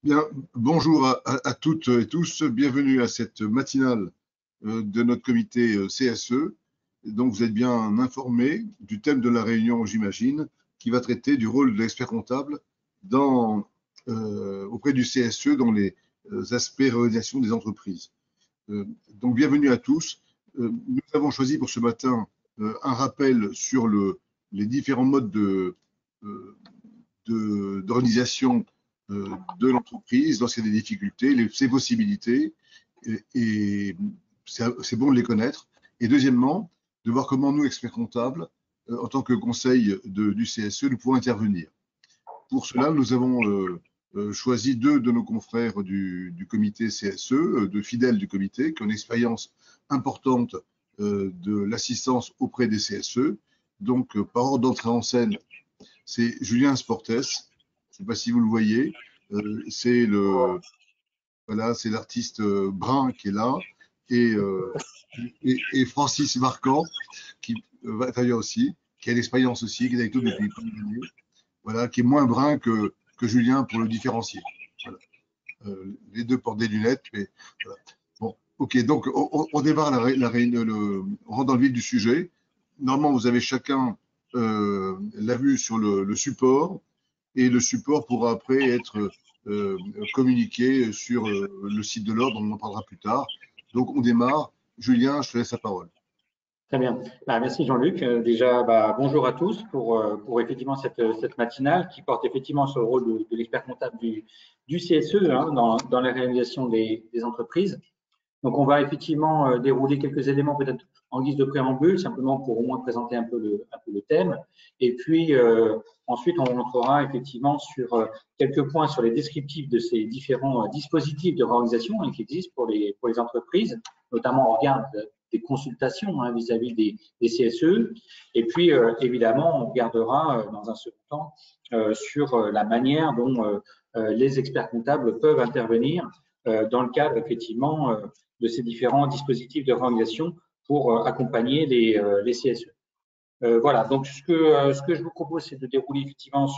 Bien, bonjour à toutes et tous. Bienvenue à cette matinale de notre comité CSE. Donc, vous êtes bien informés du thème de la réunion, j'imagine, qui va traiter du rôle de l'expert comptable auprès du CSE dans les aspects réalisation des entreprises. Donc, bienvenue à tous. Nous avons choisi pour ce matin un rappel sur les différents modes d'organisation de l'entreprise lorsqu'il y a des difficultés, ses possibilités, et c'est bon de les connaître. Et deuxièmement, de voir comment nous, experts comptables, en tant que conseil du CSE, nous pouvons intervenir. Pour cela, nous avons choisi deux de nos confrères du comité CSE, de fidèles du comité, qui ont une expérience importante de l'assistance auprès des CSE. Donc, par ordre d'entrée en scène, c'est Julien Sportes. Je ne sais pas si vous le voyez. C'est voilà, c'est l'artiste brun qui est là. Et, euh, et Francis Marquand, qui va intervenir aussi, qui a l'expérience aussi, qui est avec nous depuis pas mal d'années. Voilà, qui est moins brun que Julien pour le différencier. Voilà. Les deux portent des lunettes, mais voilà. Bon, ok, donc on démarre on rentre dans le vif du sujet. Normalement, vous avez chacun la vue sur le support, et le support pourra après être communiqué sur le site de l'ordre, on en parlera plus tard. Donc on démarre. Julien, je te laisse la parole. Très bien. Merci Jean-Luc. Déjà, bonjour à tous pour effectivement cette matinale qui porte effectivement sur le rôle de l'expert comptable du CSE dans la réalisation des entreprises. Donc, on va effectivement dérouler quelques éléments peut-être en guise de préambule, simplement pour au moins présenter un peu le thème. Et puis, ensuite, on rentrera effectivement sur quelques points sur les descriptifs de ces différents dispositifs de réorganisation qui existent pour les entreprises, notamment au regard des consultations vis-à-vis des CSE. Et puis, évidemment, on regardera dans un second temps sur la manière dont les experts comptables peuvent intervenir dans le cadre effectivement de ces différents dispositifs de réorganisation pour accompagner les CSE. Voilà, donc ce que je vous propose, c'est de dérouler effectivement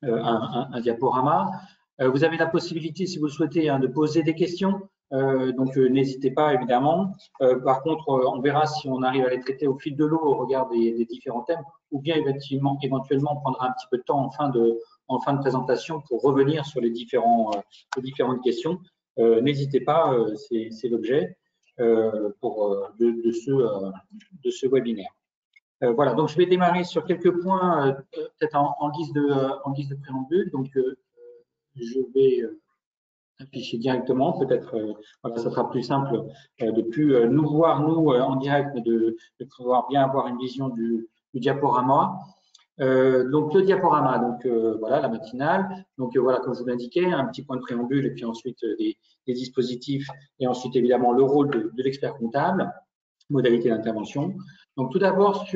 un diaporama. Vous avez la possibilité, si vous le souhaitez, de poser des questions. Donc, n'hésitez pas, évidemment. Par contre, on verra si on arrive à les traiter au fil de l'eau au regard des différents thèmes, ou bien éventuellement, on prendra un petit peu de temps en fin de présentation pour revenir sur les différentes questions. N'hésitez pas, c'est l'objet de ce webinaire. Voilà, donc je vais démarrer sur quelques points, peut-être en guise de préambule. Donc, je vais afficher directement, peut-être, voilà, ça sera plus simple de plus nous voir, nous, en direct, mais de pouvoir bien avoir une vision du diaporama. Donc, le diaporama, donc voilà, la matinale. Donc, voilà, comme je vous l'indiquais, un petit point de préambule, et puis ensuite les dispositifs, et ensuite, évidemment, le rôle de l'expert comptable, modalité d'intervention. Donc, tout d'abord,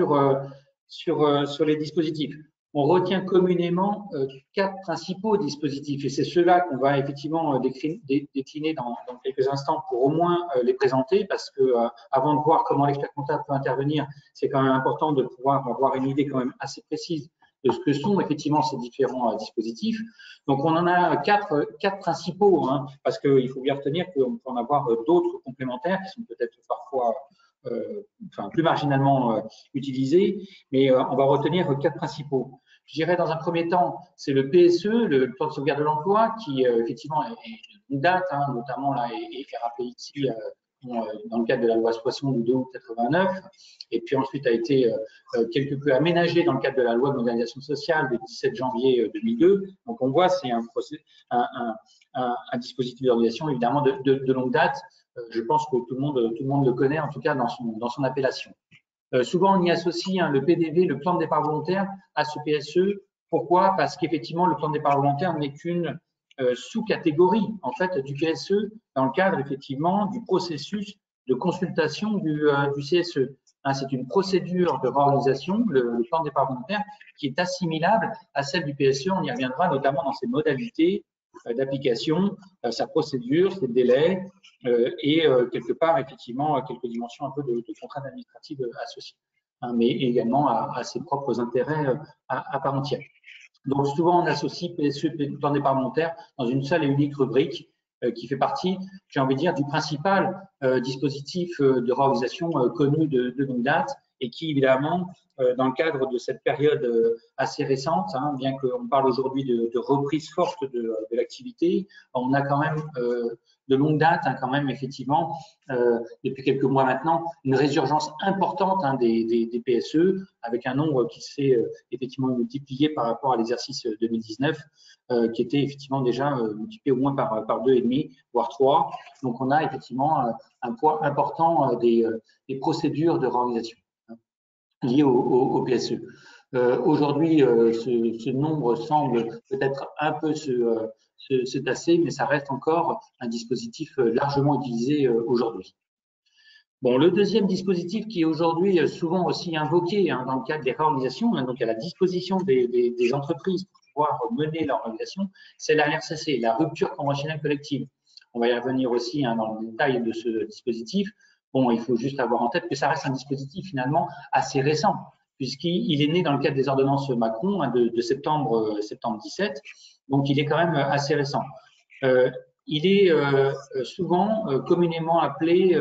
sur les dispositifs. On retient communément quatre principaux dispositifs et c'est ceux-là qu'on va effectivement décliner dans quelques instants pour au moins les présenter parce que avant de voir comment l'expert comptable peut intervenir, c'est quand même important de pouvoir avoir une idée quand même assez précise de ce que sont effectivement ces différents dispositifs. Donc, on en a quatre principaux parce qu'il faut bien retenir qu'on peut en avoir d'autres complémentaires qui sont peut-être parfois plus marginalement utilisés, mais on va retenir quatre principaux. Je dirais dans un premier temps, c'est le PSE, le plan de sauvegarde de l'emploi, qui effectivement est une date, notamment là, est rappelé ici dans le cadre de la loi 60 du 2 août 89, et puis ensuite a été quelque peu aménagé dans le cadre de la loi de modernisation sociale du 17 janvier 2002. Donc on voit, c'est un dispositif d'organisation évidemment de longue date. Je pense que tout le monde le connaît, en tout cas dans son appellation. Souvent, on y associe le PDV, le plan de départ volontaire, à ce PSE. Pourquoi? Parce qu'effectivement, le plan de départ volontaire n'est qu'une sous-catégorie en fait du PSE dans le cadre effectivement du processus de consultation du CSE. C'est une procédure de réorganisation, le plan de départ volontaire, qui est assimilable à celle du PSE. On y reviendra notamment dans ses modalités d'application, sa procédure, ses délais et quelque part effectivement quelques dimensions un peu de contraintes administratives associées, mais également à ses propres intérêts à part entière. Donc souvent on associe PSE, plan d'épargne volontaire dans une seule et unique rubrique qui fait partie, j'ai envie de dire, du principal dispositif de réorganisation connu de longue date et qui évidemment dans le cadre de cette période assez récente, hein, bien qu'on parle aujourd'hui de reprise forte de l'activité, on a quand même de longue date, hein, quand même effectivement, depuis quelques mois maintenant, une résurgence importante hein, des PSE, avec un nombre qui s'est effectivement multiplié par rapport à l'exercice 2019, qui était effectivement déjà multiplié au moins par 2,5, voire 3. Donc on a effectivement un poids important des procédures de réorganisation liées au PSE. Aujourd'hui, ce nombre semble peut-être un peu se tasser, mais ça reste encore un dispositif largement utilisé aujourd'hui. Bon, le deuxième dispositif qui est aujourd'hui souvent aussi invoqué hein, dans le cadre des réorganisations, hein, donc à la disposition des entreprises pour pouvoir mener leur organisation, c'est la RCC, la rupture conventionnelle collective. On va y revenir aussi hein, dans le détail de ce dispositif. Bon, il faut juste avoir en tête que ça reste un dispositif finalement assez récent, puisqu'il est né dans le cadre des ordonnances Macron hein, de septembre 17, donc il est quand même assez récent. Il est souvent communément appelé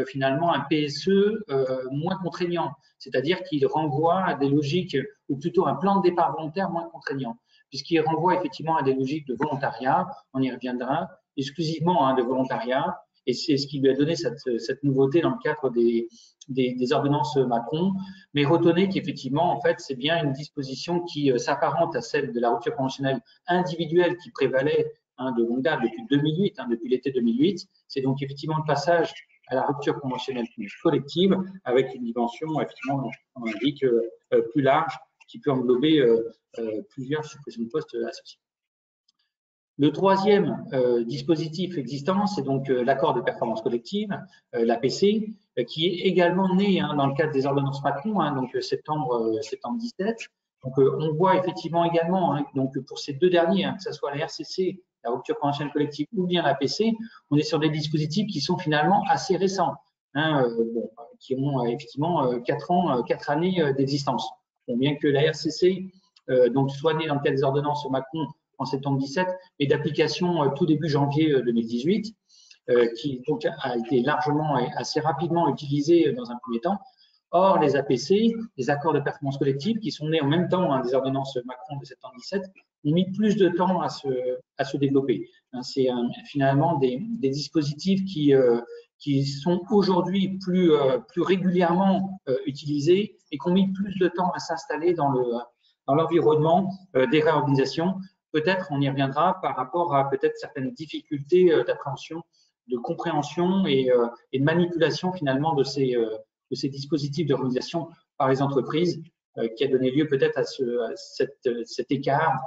finalement un PSE moins contraignant, c'est-à-dire qu'il renvoie à des logiques, ou plutôt un plan de départ volontaire moins contraignant, puisqu'il renvoie effectivement à des logiques de volontariat, on y reviendra, exclusivement hein, de volontariat, et c'est ce qui lui a donné cette nouveauté dans le cadre des ordonnances Macron. Mais retenez qu'effectivement, en fait, c'est bien une disposition qui s'apparente à celle de la rupture conventionnelle individuelle qui prévalait hein, de longue date depuis 2008, hein, depuis l'été 2008. C'est donc effectivement le passage à la rupture conventionnelle collective avec une dimension, effectivement, on indique, plus large qui peut englober plusieurs suppressions de postes associés. Le troisième dispositif existant, c'est donc l'accord de performance collective, l'APC, qui est également né hein, dans le cadre des ordonnances Macron, hein, donc septembre 17. Donc on voit effectivement également, hein, donc pour ces deux derniers, hein, que ce soit la RCC, la rupture conventionnelle collective ou bien l'APC, on est sur des dispositifs qui sont finalement assez récents, hein, bon, qui ont effectivement 4 années d'existence. Bon, bien que la RCC donc soit née dans le cadre des ordonnances Macron en septembre 17, et d'application tout début janvier 2018, qui donc a été largement et assez rapidement utilisé dans un premier temps. Or, les APC, les accords de performance collective, qui sont nés en même temps hein, des ordonnances Macron de septembre 17, ont mis plus de temps à se développer. C'est finalement des dispositifs qui sont aujourd'hui plus régulièrement utilisés et qui ont mis plus de temps à s'installer dans l'environnement des réorganisations. Peut-être on y reviendra par rapport à peut-être certaines difficultés d'appréhension, de compréhension et de manipulation finalement de ces dispositifs de réorganisation par les entreprises qui a donné lieu peut-être à cet écart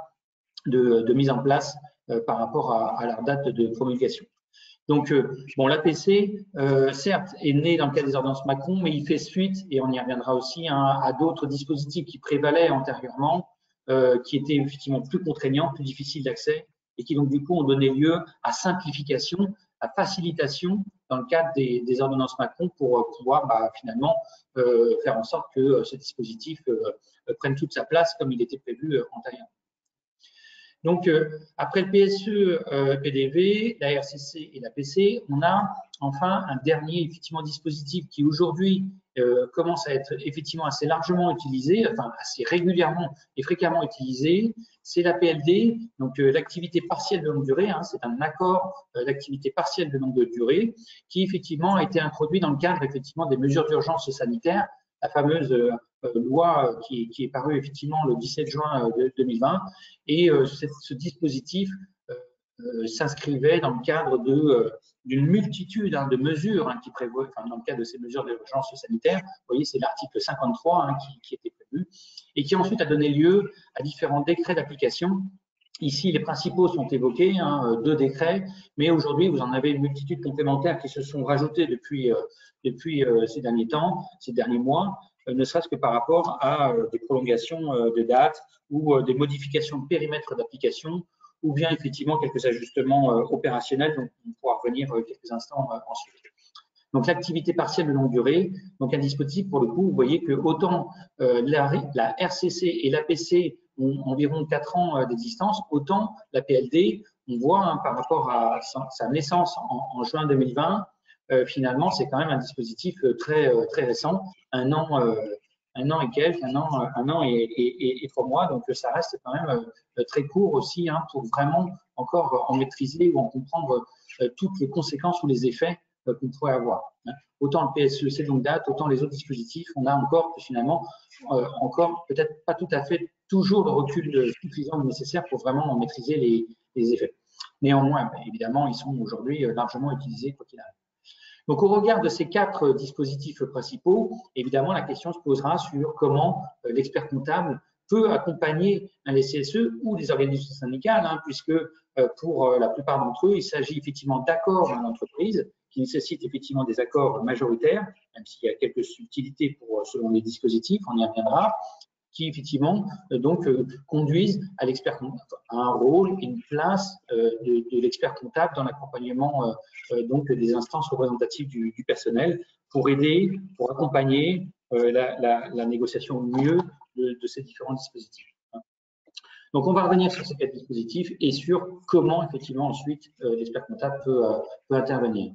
de mise en place par rapport à leur date de promulgation. Donc, bon, l'APC, certes, est né dans le cadre des ordonnances Macron, mais il fait suite, et on y reviendra aussi, hein, à d'autres dispositifs qui prévalaient antérieurement, qui étaient effectivement plus contraignants, plus difficiles d'accès, et qui donc du coup ont donné lieu à simplification, à facilitation dans le cadre des ordonnances Macron pour pouvoir finalement faire en sorte que ce dispositif prenne toute sa place comme il était prévu antérieurement. Donc, après le PSE, PDV, la RCC et la PC, on a enfin un dernier effectivement dispositif qui aujourd'hui commence à être effectivement assez largement utilisé, enfin assez régulièrement et fréquemment utilisé, c'est la PLD, donc l'activité partielle de longue durée, hein, c'est un accord d'activité partielle de longue durée qui effectivement a été introduit dans le cadre effectivement des mesures d'urgence sanitaire, la fameuse loi qui est parue effectivement le 17 juin 2020, et ce dispositif s'inscrivait dans le cadre d'une multitude de mesures qui prévoient, enfin, dans le cadre de ces mesures d'urgence sanitaire, vous voyez, c'est l'article 53 qui était prévu, et qui ensuite a donné lieu à différents décrets d'application. Ici, les principaux sont évoqués, 2 décrets, mais aujourd'hui, vous en avez une multitude complémentaire qui se sont rajoutées depuis ces derniers temps, ces derniers mois, ne serait-ce que par rapport à des prolongations de date ou des modifications de périmètre d'application, ou bien effectivement quelques ajustements opérationnels, donc on pourra revenir quelques instants ensuite. Donc l'activité partielle de longue durée, donc un dispositif pour le coup, vous voyez que autant la RCC et l'APC ont environ 4 ans d'existence, autant la PLD, on voit hein, par rapport à sa naissance en juin 2020, finalement, c'est quand même un dispositif très récent, un an et quelques, un an et 3 mois, donc ça reste quand même très court aussi hein, pour vraiment encore en maîtriser ou en comprendre toutes les conséquences ou les effets qu'on pourrait avoir. Hein. Autant le PSE, c'est longue date, autant les autres dispositifs, on a encore finalement encore peut-être pas tout à fait toujours le recul suffisant nécessaire pour vraiment en maîtriser les effets. Néanmoins, évidemment, ils sont aujourd'hui largement utilisés quoi qu'il arrive. Donc, au regard de ces 4 dispositifs principaux, évidemment, la question se posera sur comment l'expert comptable peut accompagner les CSE ou les organisations syndicales, hein, puisque pour la plupart d'entre eux, il s'agit effectivement d'accords dans l'entreprise qui nécessitent effectivement des accords majoritaires, même s'il y a quelques subtilités selon les dispositifs, on y reviendra, qui effectivement conduisent à l'expert comptable, à un rôle, une place de l'expert comptable dans l'accompagnement des instances représentatives du personnel pour aider, pour accompagner la négociation au mieux de ces différents dispositifs. Donc on va revenir sur ces 4 dispositifs et sur comment effectivement ensuite l'expert comptable peut intervenir.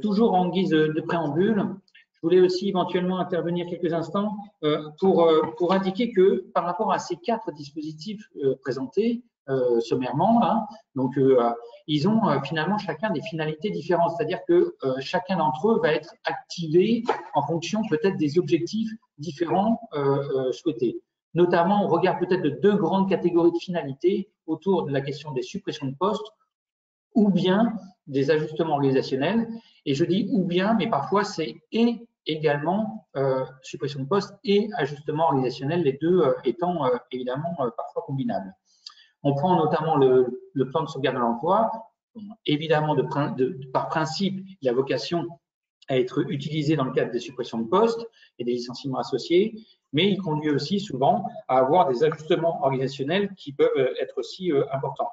Toujours en guise de préambule, je voulais aussi éventuellement intervenir quelques instants pour indiquer que par rapport à ces 4 dispositifs présentés sommairement, hein, donc ils ont finalement chacun des finalités différentes, c'est-à-dire que chacun d'entre eux va être activé en fonction peut-être des objectifs différents souhaités. Notamment, on regarde peut-être de 2 grandes catégories de finalités autour de la question des suppressions de postes ou bien des ajustements organisationnels. Et je dis ou bien, mais parfois c'est et également suppression de postes et ajustement organisationnel, les deux étant évidemment parfois combinables. On prend notamment le plan de sauvegarde de l'emploi. Évidemment, par principe, il a vocation à être utilisé dans le cadre des suppressions de postes et des licenciements associés, mais il conduit aussi souvent à avoir des ajustements organisationnels qui peuvent être aussi importants.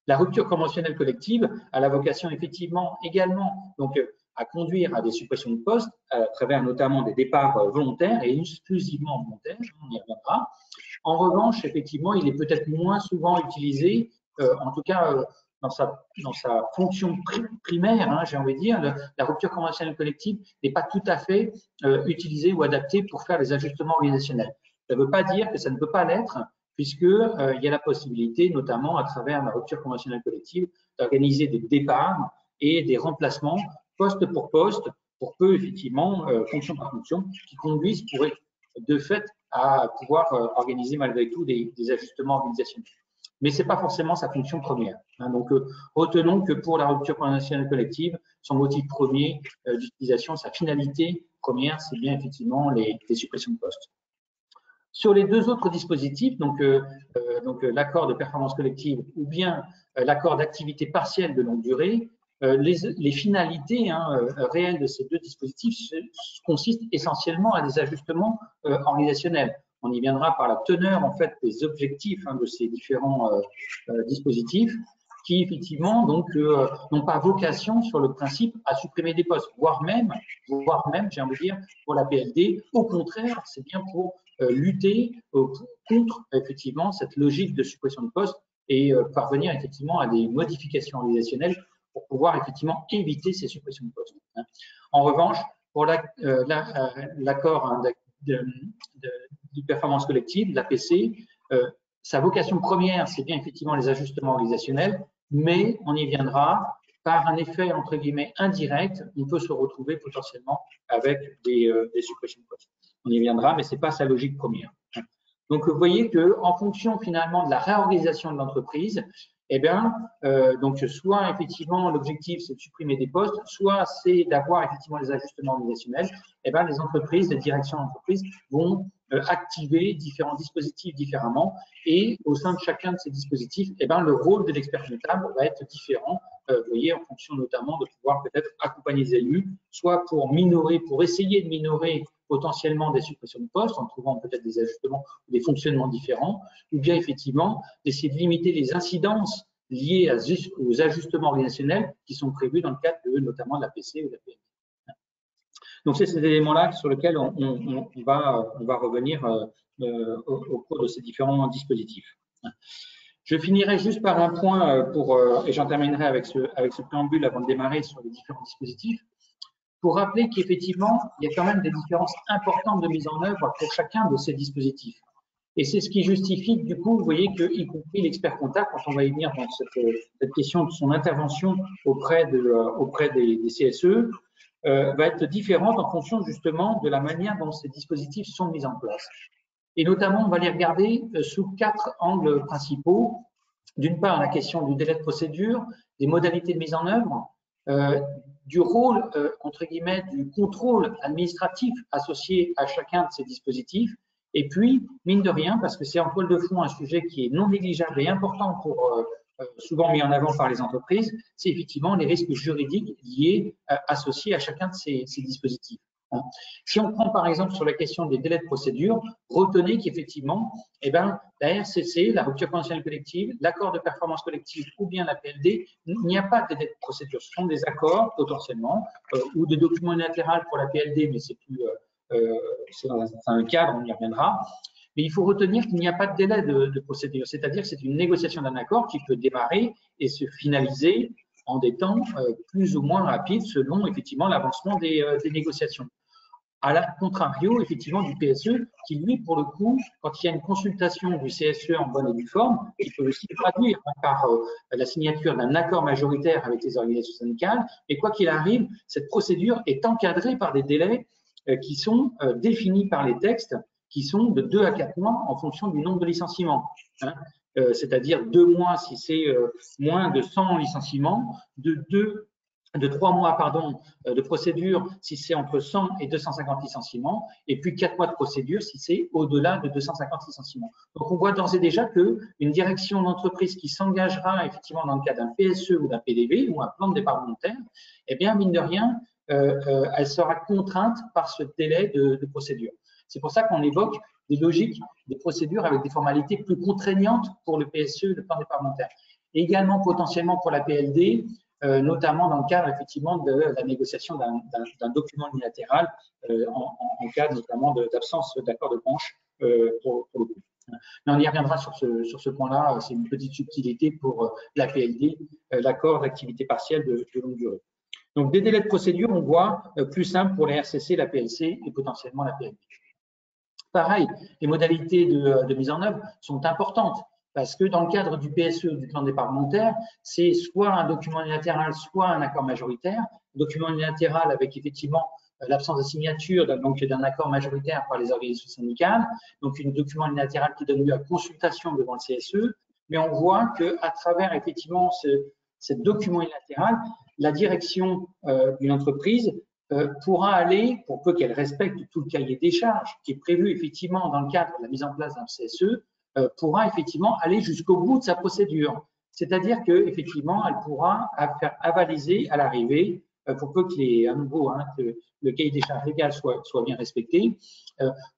La rupture conventionnelle collective a la vocation effectivement également donc, à conduire à des suppressions de postes à travers notamment des départs volontaires et exclusivement volontaires, on y reviendra. En revanche, effectivement, il est peut-être moins souvent utilisé, en tout cas dans sa fonction primaire, hein, j'ai envie de dire, la rupture conventionnelle collective n'est pas tout à fait utilisée ou adaptée pour faire les ajustements organisationnels. Ça ne veut pas dire que ça ne peut pas l'être, puisqu'il y a la possibilité, notamment à travers la rupture conventionnelle collective, d'organiser des départs et des remplacements poste pour poste, pour peu effectivement, fonction par fonction, qui conduisent de fait à pouvoir organiser malgré tout des ajustements organisationnels. Mais ce n'est pas forcément sa fonction première. Hein. Donc, retenons que pour la rupture conventionnelle collective, son motif premier d'utilisation, sa finalité première, c'est bien effectivement les suppressions de postes. Sur les 2 autres dispositifs, donc l'accord de performance collective ou bien l'accord d'activité partielle de longue durée, les finalités réelles de ces 2 dispositifs consistent essentiellement à des ajustements organisationnels. On y viendra par la teneur en fait des objectifs de ces différents dispositifs qui effectivement donc n'ont pas vocation sur le principe à supprimer des postes, voire même, j'ai envie de dire, pour la PLD, au contraire, c'est bien pour lutter contre effectivement cette logique de suppression de postes et parvenir effectivement à des modifications organisationnelles pour pouvoir effectivement éviter ces suppressions de postes. En revanche, pour l'accord de performance collective, l'APC, sa vocation première, c'est bien effectivement les ajustements organisationnels, mais on y viendra par un effet entre guillemets indirect, on peut se retrouver potentiellement avec des suppressions de postes. On y viendra, mais ce n'est pas sa logique première. Donc, vous voyez qu'en fonction finalement de la réorganisation de l'entreprise, eh bien, donc soit effectivement l'objectif c'est de supprimer des postes, soit c'est d'avoir effectivement des ajustements organisationnels, eh bien, les entreprises, les directions d'entreprise vont activer différents dispositifs différemment et au sein de chacun de ces dispositifs, eh bien, le rôle de l'expert comptable va être différent, vous voyez, en fonction notamment de pouvoir peut-être accompagner les élus, soit pour essayer de minorer potentiellement des suppressions de postes en trouvant peut-être des ajustements ou des fonctionnements différents, ou bien effectivement d'essayer de limiter les incidences liées aux ajustements organisationnels qui sont prévus dans le cadre notamment de la PC ou de la PME. Donc, c'est ces éléments-là sur lesquels on va revenir au cours de ces différents dispositifs. Je finirai juste par un point et j'en terminerai avec ce préambule avant de démarrer sur les différents dispositifs, pour rappeler qu'effectivement, il y a quand même des différences importantes de mise en œuvre pour chacun de ces dispositifs. Et c'est ce qui justifie, du coup, vous voyez que, y compris l'expert comptable, quand on va y venir dans cette question de son intervention auprès des CSE, va être différente en fonction justement de la manière dont ces dispositifs sont mis en place. Et notamment, on va les regarder sous 4 angles principaux. D'une part, la question du délai de procédure, des modalités de mise en œuvre, du rôle, entre guillemets, du contrôle administratif associé à chacun de ces dispositifs. Et puis, mine de rien, parce que c'est en toile de fond un sujet qui est non négligeable et important souvent mis en avant par les entreprises, c'est effectivement les risques juridiques liés, associés à chacun de ces dispositifs. Si on prend par exemple sur la question des délais de procédure, retenez qu'effectivement, la RCC, la rupture conventionnelle collective, l'accord de performance collective ou bien la PLD, il n'y a pas de délai de procédure. Ce sont des accords potentiellement ou des documents unilatéraux pour la PLD, mais c'est plus c'est dans un cadre, on y reviendra. Mais il faut retenir qu'il n'y a pas de délai de procédure, c'est-à-dire que c'est une négociation d'un accord qui peut démarrer et se finaliser en des temps plus ou moins rapides selon effectivement l'avancement des négociations. À la contrario, effectivement, du PSE, qui lui, pour le coup, quand il y a une consultation du CSE en bonne et due forme, il peut aussi traduire par la signature d'un accord majoritaire avec les organisations syndicales. Et quoi qu'il arrive, cette procédure est encadrée par des délais qui sont définis par les textes, qui sont de 2 à 4 mois en fonction du nombre de licenciements. C'est-à-dire 2 mois si c'est moins de 100 licenciements, de 3 mois de procédure si c'est entre 100 et 250 licenciements, et puis 4 mois de procédure si c'est au-delà de 250 licenciements. Donc, on voit d'ores et déjà qu'une direction d'entreprise qui s'engagera effectivement dans le cadre d'un PSE ou d'un PDV ou un plan de départ volontaire, eh bien, mine de rien, elle sera contrainte par ce délai de procédure. C'est pour ça qu'on évoque des logiques, des procédures avec des formalités plus contraignantes pour le PSE, le plan de départ volontaire. Et également potentiellement pour la PLD, notamment dans le cadre effectivement de la négociation d'un document unilatéral en cas notamment d'absence d'accord de branche pour le coup. Mais on y reviendra sur ce point-là, c'est une petite subtilité pour la PLD, l'accord d'activité partielle de longue durée. Donc des délais de procédure, on voit plus simples pour les RCC, la PLC et potentiellement la PLD. Pareil, les modalités de mise en œuvre sont importantes. Parce que dans le cadre du PSE, du plan de départ volontaire, c'est soit un document unilatéral, soit un accord majoritaire. Document unilatéral avec effectivement l'absence de signature d'un accord majoritaire par les organisations syndicales, donc un document unilatéral qui donne lieu à consultation devant le CSE. Mais on voit qu'à travers effectivement ce document unilatéral, la direction d'une entreprise pourra aller, pour peu qu'elle respecte tout le cahier des charges qui est prévu effectivement dans le cadre de la mise en place d'un CSE, pourra effectivement aller jusqu'au bout de sa procédure. C'est-à-dire qu'effectivement, elle pourra faire avaliser à l'arrivée, pour peu que le cahier des charges légal soit bien respecté,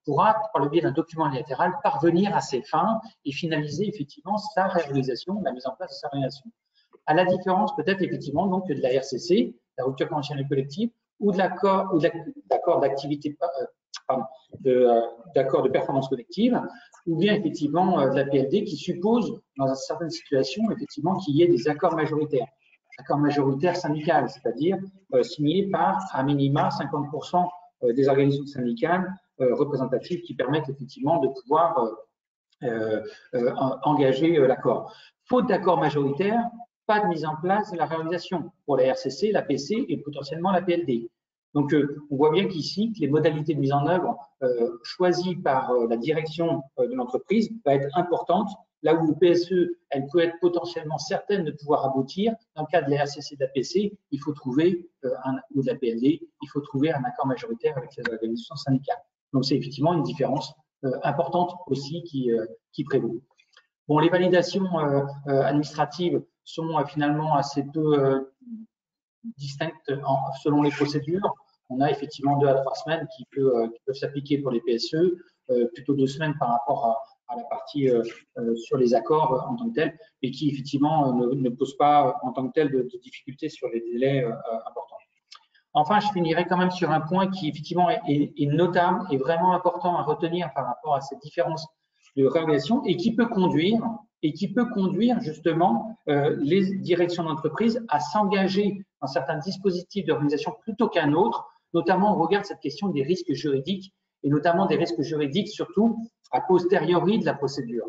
pourra, par le biais d'un document unilatéral, parvenir à ses fins et finaliser effectivement sa réalisation, la mise en place de sa réalisation. À la différence peut-être effectivement donc de la RCC, la rupture conventionnelle collective, ou de l'accord d'activité, d'accord de performance collective, ou bien effectivement de la PLD qui suppose, dans certaines situations, effectivement, qu'il y ait des accords majoritaires. Accords majoritaires syndicales, c'est-à-dire signés par, à minima, 50% des organisations syndicales représentatives qui permettent effectivement de pouvoir engager l'accord. Faute d'accord majoritaire, pas de mise en place de la réalisation pour la RCC, la PC et potentiellement la PLD. Donc, on voit bien qu'ici, les modalités de mise en œuvre choisies par la direction de l'entreprise va être importante. Là où le PSE, elle peut être potentiellement certaine de pouvoir aboutir, dans le cas de la RCC et de la PC, il faut trouver, ou de la PLD, il faut trouver un accord majoritaire avec les organisations syndicales. Donc, c'est effectivement une différence importante aussi qui prévaut. Bon, les validations administratives sont finalement assez peu distinctes selon les procédures. On a effectivement 2 à 3 semaines qui peuvent s'appliquer pour les PSE, plutôt 2 semaines par rapport à la partie sur les accords en tant que tel, et qui effectivement ne posent pas en tant que tel de difficultés sur les délais importants. Enfin, je finirai quand même sur un point qui effectivement est notable et vraiment important à retenir par rapport à cette différence de réorganisation et qui peut conduire justement les directions d'entreprise à s'engager dans certains dispositifs d'organisation plutôt qu'un autre, notamment au regard de cette question des risques juridiques et notamment des risques juridiques surtout a posteriori de la procédure.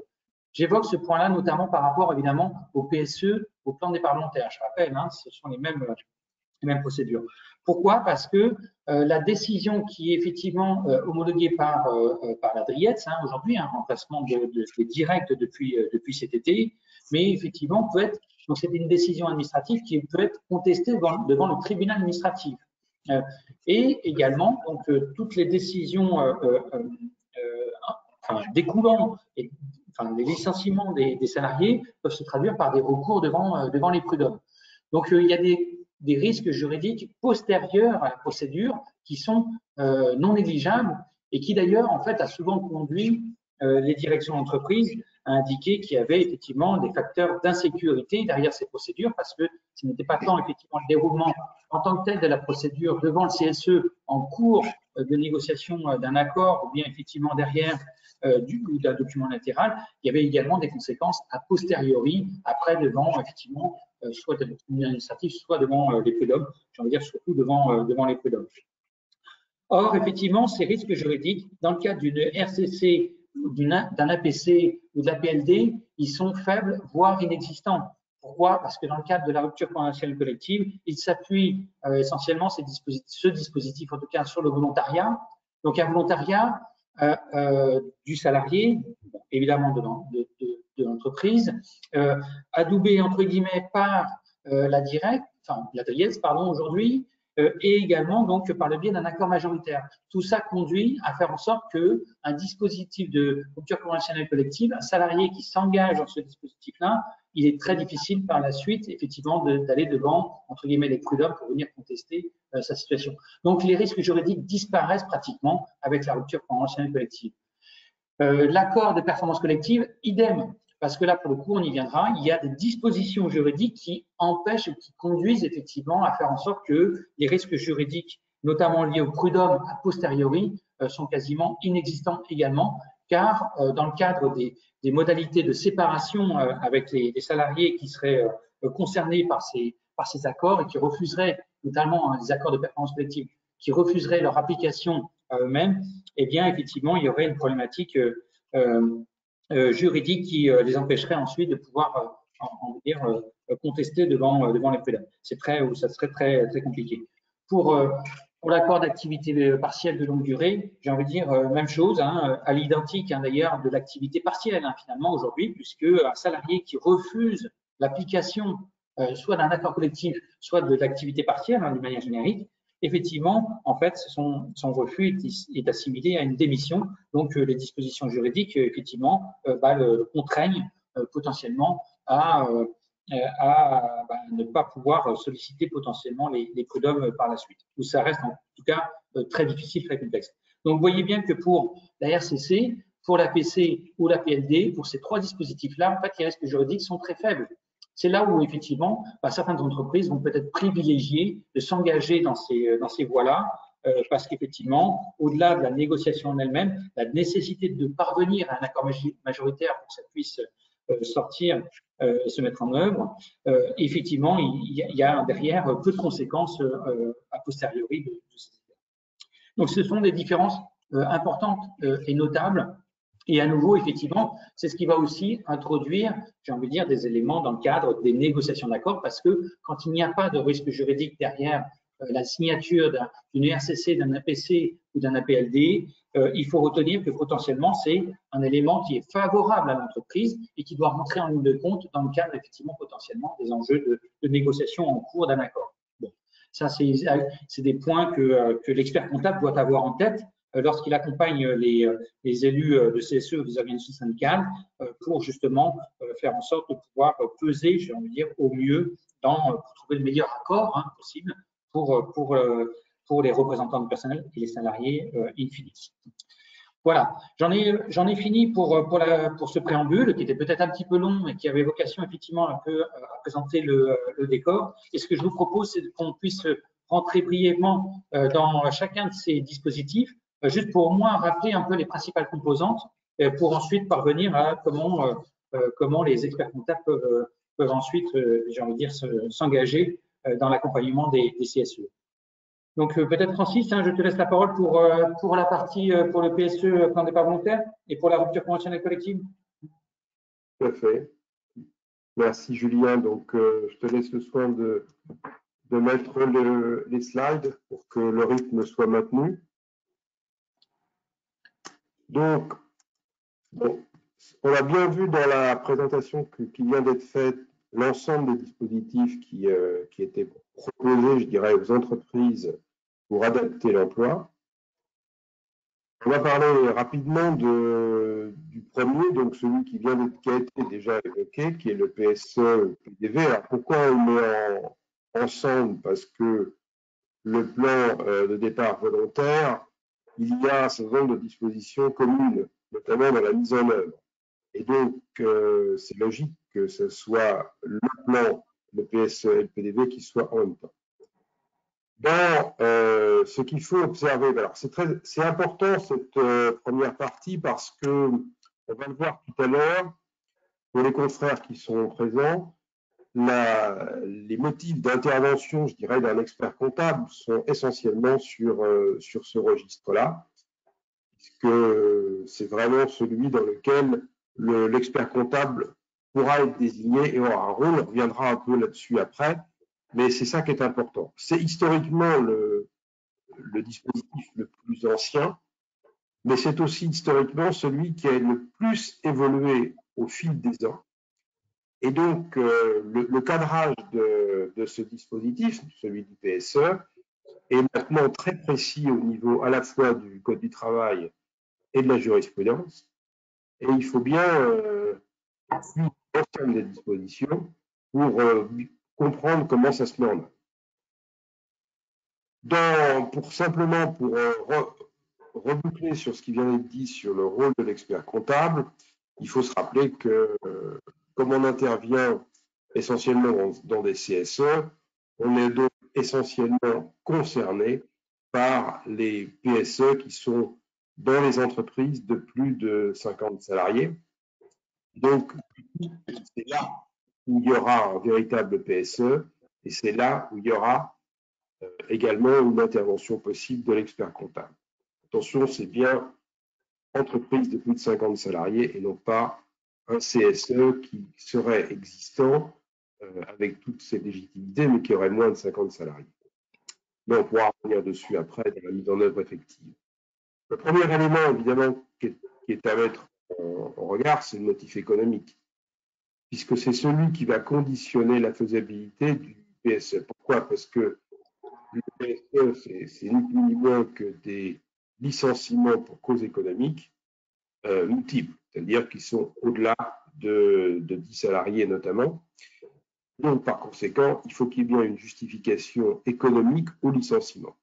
J'évoque ce point-là notamment par rapport évidemment au PSE, au plan des parlementaires. Je rappelle, hein, ce sont les mêmes procédures. Pourquoi? Parce que la décision qui est effectivement homologuée par la DRIETS aujourd'hui, un remplacement de direct depuis cet été, mais effectivement peut être, donc c'est une décision administrative qui peut être contestée devant le tribunal administratif. Et également, donc, toutes les décisions découlant les licenciements des salariés peuvent se traduire par des recours devant les prud'hommes. Donc, il y a des risques juridiques postérieurs à la procédure qui sont non négligeables et qui d'ailleurs, en fait, a souvent conduit les directions d'entreprise à indiquer qu'il y avait effectivement des facteurs d'insécurité derrière ces procédures parce que ce n'était pas tant effectivement le déroulement en tant que tel de la procédure devant le CSE en cours de négociation d'un accord ou bien effectivement derrière d'un document latéral, il y avait également des conséquences a posteriori, après devant effectivement soit devant le tribunal administratif, soit devant les prud'hommes, j'ai envie de dire surtout devant les prud'hommes. Or, effectivement, ces risques juridiques, dans le cadre d'une RCC, d'un APC ou de la PLD, ils sont faibles, voire inexistants. Pourquoi? Parce que dans le cadre de la rupture conventionnelle collective, il s'appuie essentiellement ce dispositif, en tout cas, sur le volontariat. Donc, un volontariat du salarié, évidemment de l'entreprise, adoubé entre guillemets par la DRIETS, pardon, aujourd'hui, et également donc par le biais d'un accord majoritaire. Tout ça conduit à faire en sorte que un dispositif de rupture conventionnelle collective, un salarié qui s'engage dans ce dispositif-là, il est très difficile par la suite, effectivement, d'aller devant, entre guillemets, les prud'hommes pour venir contester sa situation. Donc, les risques juridiques disparaissent pratiquement avec la rupture conventionnelle collective. L'accord de performance collective, idem, parce que là, pour le coup, on y viendra, il y a des dispositions juridiques qui empêchent ou qui conduisent effectivement à faire en sorte que les risques juridiques, notamment liés au prud'homme a posteriori, sont quasiment inexistants également, car dans le cadre des modalités de séparation avec les salariés qui seraient concernés par ces accords et qui refuseraient, notamment les accords de performance collective, qui refuseraient leur application à eux-mêmes, eh bien, effectivement, il y aurait une problématique juridique qui les empêcherait ensuite de pouvoir contester devant les prud'hommes. Ça serait très, très compliqué. Pour l'accord d'activité partielle de longue durée, j'ai envie de dire même chose, à l'identique d'ailleurs de l'activité partielle finalement aujourd'hui, puisque un salarié qui refuse l'application soit d'un accord collectif, soit de l'activité partielle d'une manière générique, effectivement, en fait, son refus est assimilé à une démission. Donc, les dispositions juridiques, effectivement, le contraignent potentiellement à ne pas pouvoir solliciter potentiellement les prud'hommes par la suite. Ou ça reste en tout cas très difficile, très complexe. Donc, vous voyez bien que pour la RCC, pour la PC ou la PLD, pour ces trois dispositifs-là, en fait, les risques juridiques sont très faibles. C'est là où, effectivement, certaines entreprises vont peut-être privilégier de s'engager dans ces voies-là, parce qu'effectivement, au-delà de la négociation en elle-même, la nécessité de parvenir à un accord majoritaire pour que ça puisse sortir et se mettre en œuvre, effectivement, il y a derrière peu de conséquences a posteriori de ces effets. Donc, ce sont des différences importantes et notables. Et à nouveau, effectivement, c'est ce qui va aussi introduire, j'ai envie de dire, des éléments dans le cadre des négociations d'accord, parce que quand il n'y a pas de risque juridique derrière la signature d'une RCC, d'un APC ou d'un APLD, il faut retenir que potentiellement, c'est un élément qui est favorable à l'entreprise et qui doit rentrer en ligne de compte dans le cadre, effectivement, potentiellement des enjeux de négociation en cours d'un accord. Bon, ça, c'est des points que l'expert comptable doit avoir en tête lorsqu'il accompagne les élus de CSE ou des organisations syndicales pour justement faire en sorte de pouvoir peser, j'ai envie de dire, au mieux pour trouver le meilleur accord possible pour les représentants du personnel et les salariés in fine. Voilà, j'en ai fini pour ce préambule qui était peut-être un petit peu long et qui avait vocation effectivement un peu à présenter le décor. Et ce que je vous propose, c'est qu'on puisse rentrer brièvement dans chacun de ces dispositifs, juste pour au moins rappeler un peu les principales composantes, pour ensuite parvenir à comment les experts comptables peuvent ensuite, j'ai envie de dire, s'engager dans l'accompagnement des CSE. Donc peut-être Francis, je te laisse la parole pour la partie pour le PSE plan départ volontaire et pour la rupture conventionnelle collective. Tout à fait. Merci Julien. Donc je te laisse le soin de mettre les slides pour que le rythme soit maintenu. Donc, bon, on a bien vu dans la présentation qui vient d'être faite l'ensemble des dispositifs qui étaient proposés, je dirais, aux entreprises pour adapter l'emploi. On va parler rapidement du premier, donc celui qui a été déjà évoqué, qui est le PSE PDV. Alors pourquoi on le met ensemble? Parce que le plan de départ volontaire, il y a un certain nombre de dispositions communes, notamment dans la mise en œuvre. Et donc, c'est logique que ce soit le plan, le PSE et le PDV qui soient en même temps. Dans ce qu'il faut observer, alors c'est important cette première partie parce que, on va le voir tout à l'heure, pour les confrères qui sont présents, les motifs d'intervention, je dirais, d'un expert comptable sont essentiellement sur ce registre-là, puisque c'est vraiment celui dans lequel l'expert comptable pourra être désigné et aura un rôle. On reviendra un peu là-dessus après, mais c'est ça qui est important. C'est historiquement le dispositif le plus ancien, mais c'est aussi historiquement celui qui a le plus évolué au fil des ans. Et donc, le cadrage de ce dispositif, celui du PSE, est maintenant très précis au niveau à la fois du Code du travail et de la jurisprudence. Et il faut bien suivre l'ensemble des dispositions pour comprendre comment ça se met en œuvre. Pour reboucler sur ce qui vient d'être dit sur le rôle de l'expert comptable, il faut se rappeler que comme on intervient essentiellement dans des CSE, on est donc essentiellement concerné par les PSE qui sont dans les entreprises de plus de 50 salariés. Donc, c'est là où il y aura un véritable PSE et c'est là où il y aura également une intervention possible de l'expert comptable. Attention, c'est bien entreprise de plus de 50 salariés et non pas un CSE qui serait existant avec toutes ses légitimités, mais qui aurait moins de 50 salariés. Mais on pourra revenir dessus après dans la mise en œuvre effective. Le premier élément, évidemment, qui est à mettre en regard, c'est le motif économique, puisque c'est celui qui va conditionner la faisabilité du PSE. Pourquoi? Parce que le PSE, c'est ni plus ni moins que des licenciements pour cause économique multiples, c'est-à-dire qui sont au-delà de 10 salariés notamment. Donc, par conséquent, il faut qu'il y ait bien une justification économique au licenciement.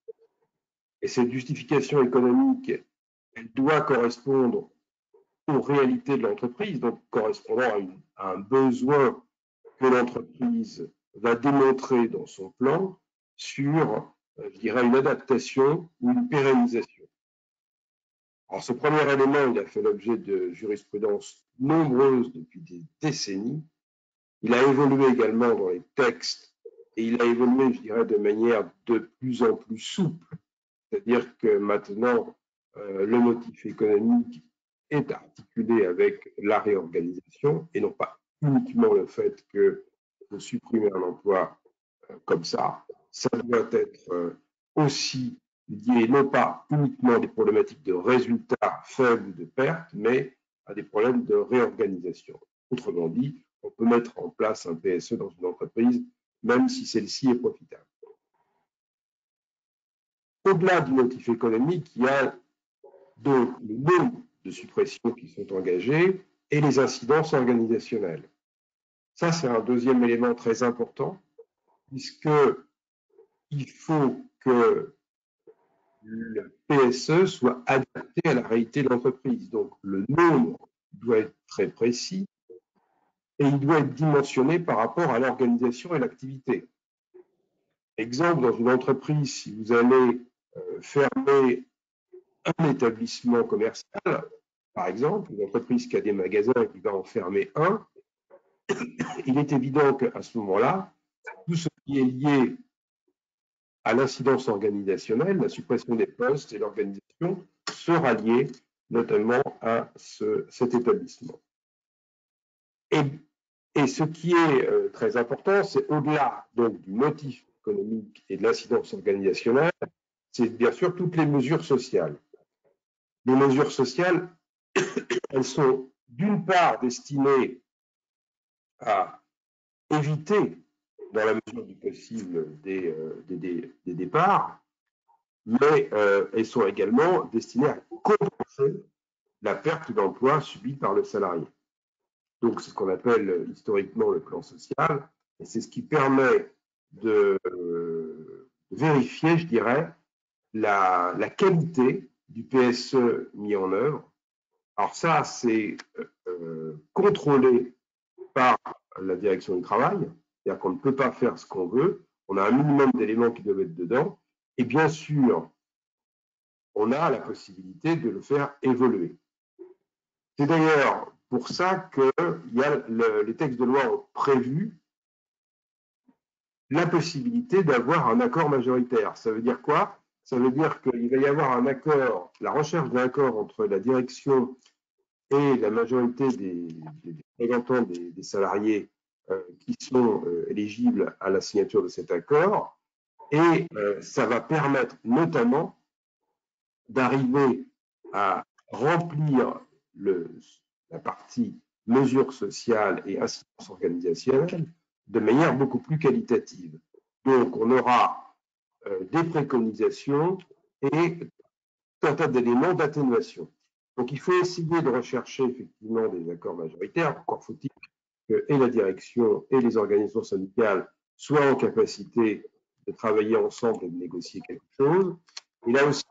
Et cette justification économique, elle doit correspondre aux réalités de l'entreprise, donc correspondant à un besoin que l'entreprise va démontrer dans son plan sur, je dirais, une adaptation ou une pérennisation. Alors, ce premier élément, il a fait l'objet de jurisprudences nombreuses depuis des décennies. Il a évolué également dans les textes et il a évolué, je dirais, de manière de plus en plus souple. C'est-à-dire que maintenant, le motif économique est articulé avec la réorganisation et non pas uniquement le fait que de supprimer un emploi comme ça. Ça doit être aussi lié non pas uniquement à des problématiques de résultats faibles ou de pertes, mais à des problèmes de réorganisation. Autrement dit, on peut mettre en place un PSE dans une entreprise, même si celle-ci est profitable. Au-delà du motif économique, il y a donc le nombre de suppressions qui sont engagées et les incidences organisationnelles. Ça, c'est un deuxième élément très important, puisqu'il faut que le PSE soit adapté à la réalité de l'entreprise. Donc, le nombre doit être très précis et il doit être dimensionné par rapport à l'organisation et l'activité. Exemple, dans une entreprise, si vous allez fermer un établissement commercial, par exemple, une entreprise qui a des magasins et qui va en fermer un, il est évident qu'à ce moment-là, tout ce qui est lié à l'incidence organisationnelle, la suppression des postes et l'organisation sera lié notamment à cet établissement. Et ce qui est très important, c'est au-delà donc du motif économique et de l'incidence organisationnelle, c'est bien sûr toutes les mesures sociales. Les mesures sociales, elles sont d'une part destinées à éviter, dans la mesure du possible, des départs, mais elles sont également destinées à compenser la perte d'emploi subie par le salarié. Donc, c'est ce qu'on appelle historiquement le plan social, et c'est ce qui permet de vérifier, je dirais, la qualité du PSE mis en œuvre. Alors ça, c'est contrôlé par la direction du travail, c'est-à-dire qu'on ne peut pas faire ce qu'on veut, on a un minimum d'éléments qui doivent être dedans, et bien sûr, on a la possibilité de le faire évoluer. C'est d'ailleurs pour ça que les textes de loi ont prévu la possibilité d'avoir un accord majoritaire. Ça veut dire quoi? Ça veut dire qu'il va y avoir un accord, la recherche d'un accord entre la direction et la majorité des représentants des salariés qui sont éligibles à la signature de cet accord. Et ça va permettre notamment d'arriver à remplir la partie mesures sociales et incidence organisationnelle de manière beaucoup plus qualitative. Donc, on aura des préconisations et un tas d'éléments d'atténuation. Donc, il faut essayer de rechercher effectivement des accords majoritaires. Encore faut-il que et la direction et les organisations syndicales soient en capacité de travailler ensemble et de négocier quelque chose. Et là aussi,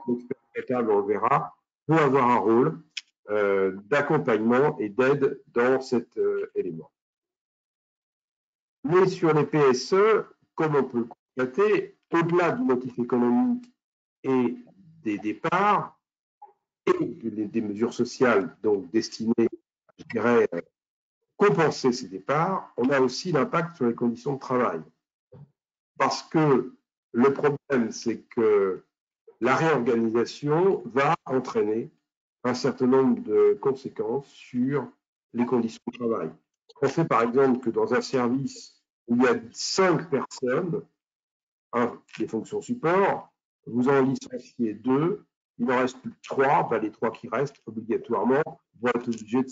l'expert comptable, on le verra, peut avoir un rôle d'accompagnement et d'aide dans cet élément. Mais sur les PSE, comme on peut le constater, au-delà du motif économique et des départs et des mesures sociales donc destinées, je dirais, à compenser ces départs, on a aussi l'impact sur les conditions de travail. Parce que le problème, c'est que la réorganisation va entraîner un certain nombre de conséquences sur les conditions de travail. On sait par exemple que dans un service où il y a 5 personnes, des fonctions support, vous en licenciez 2, il en reste plus que 3, ben les 3 qui restent, obligatoirement, vont être obligés de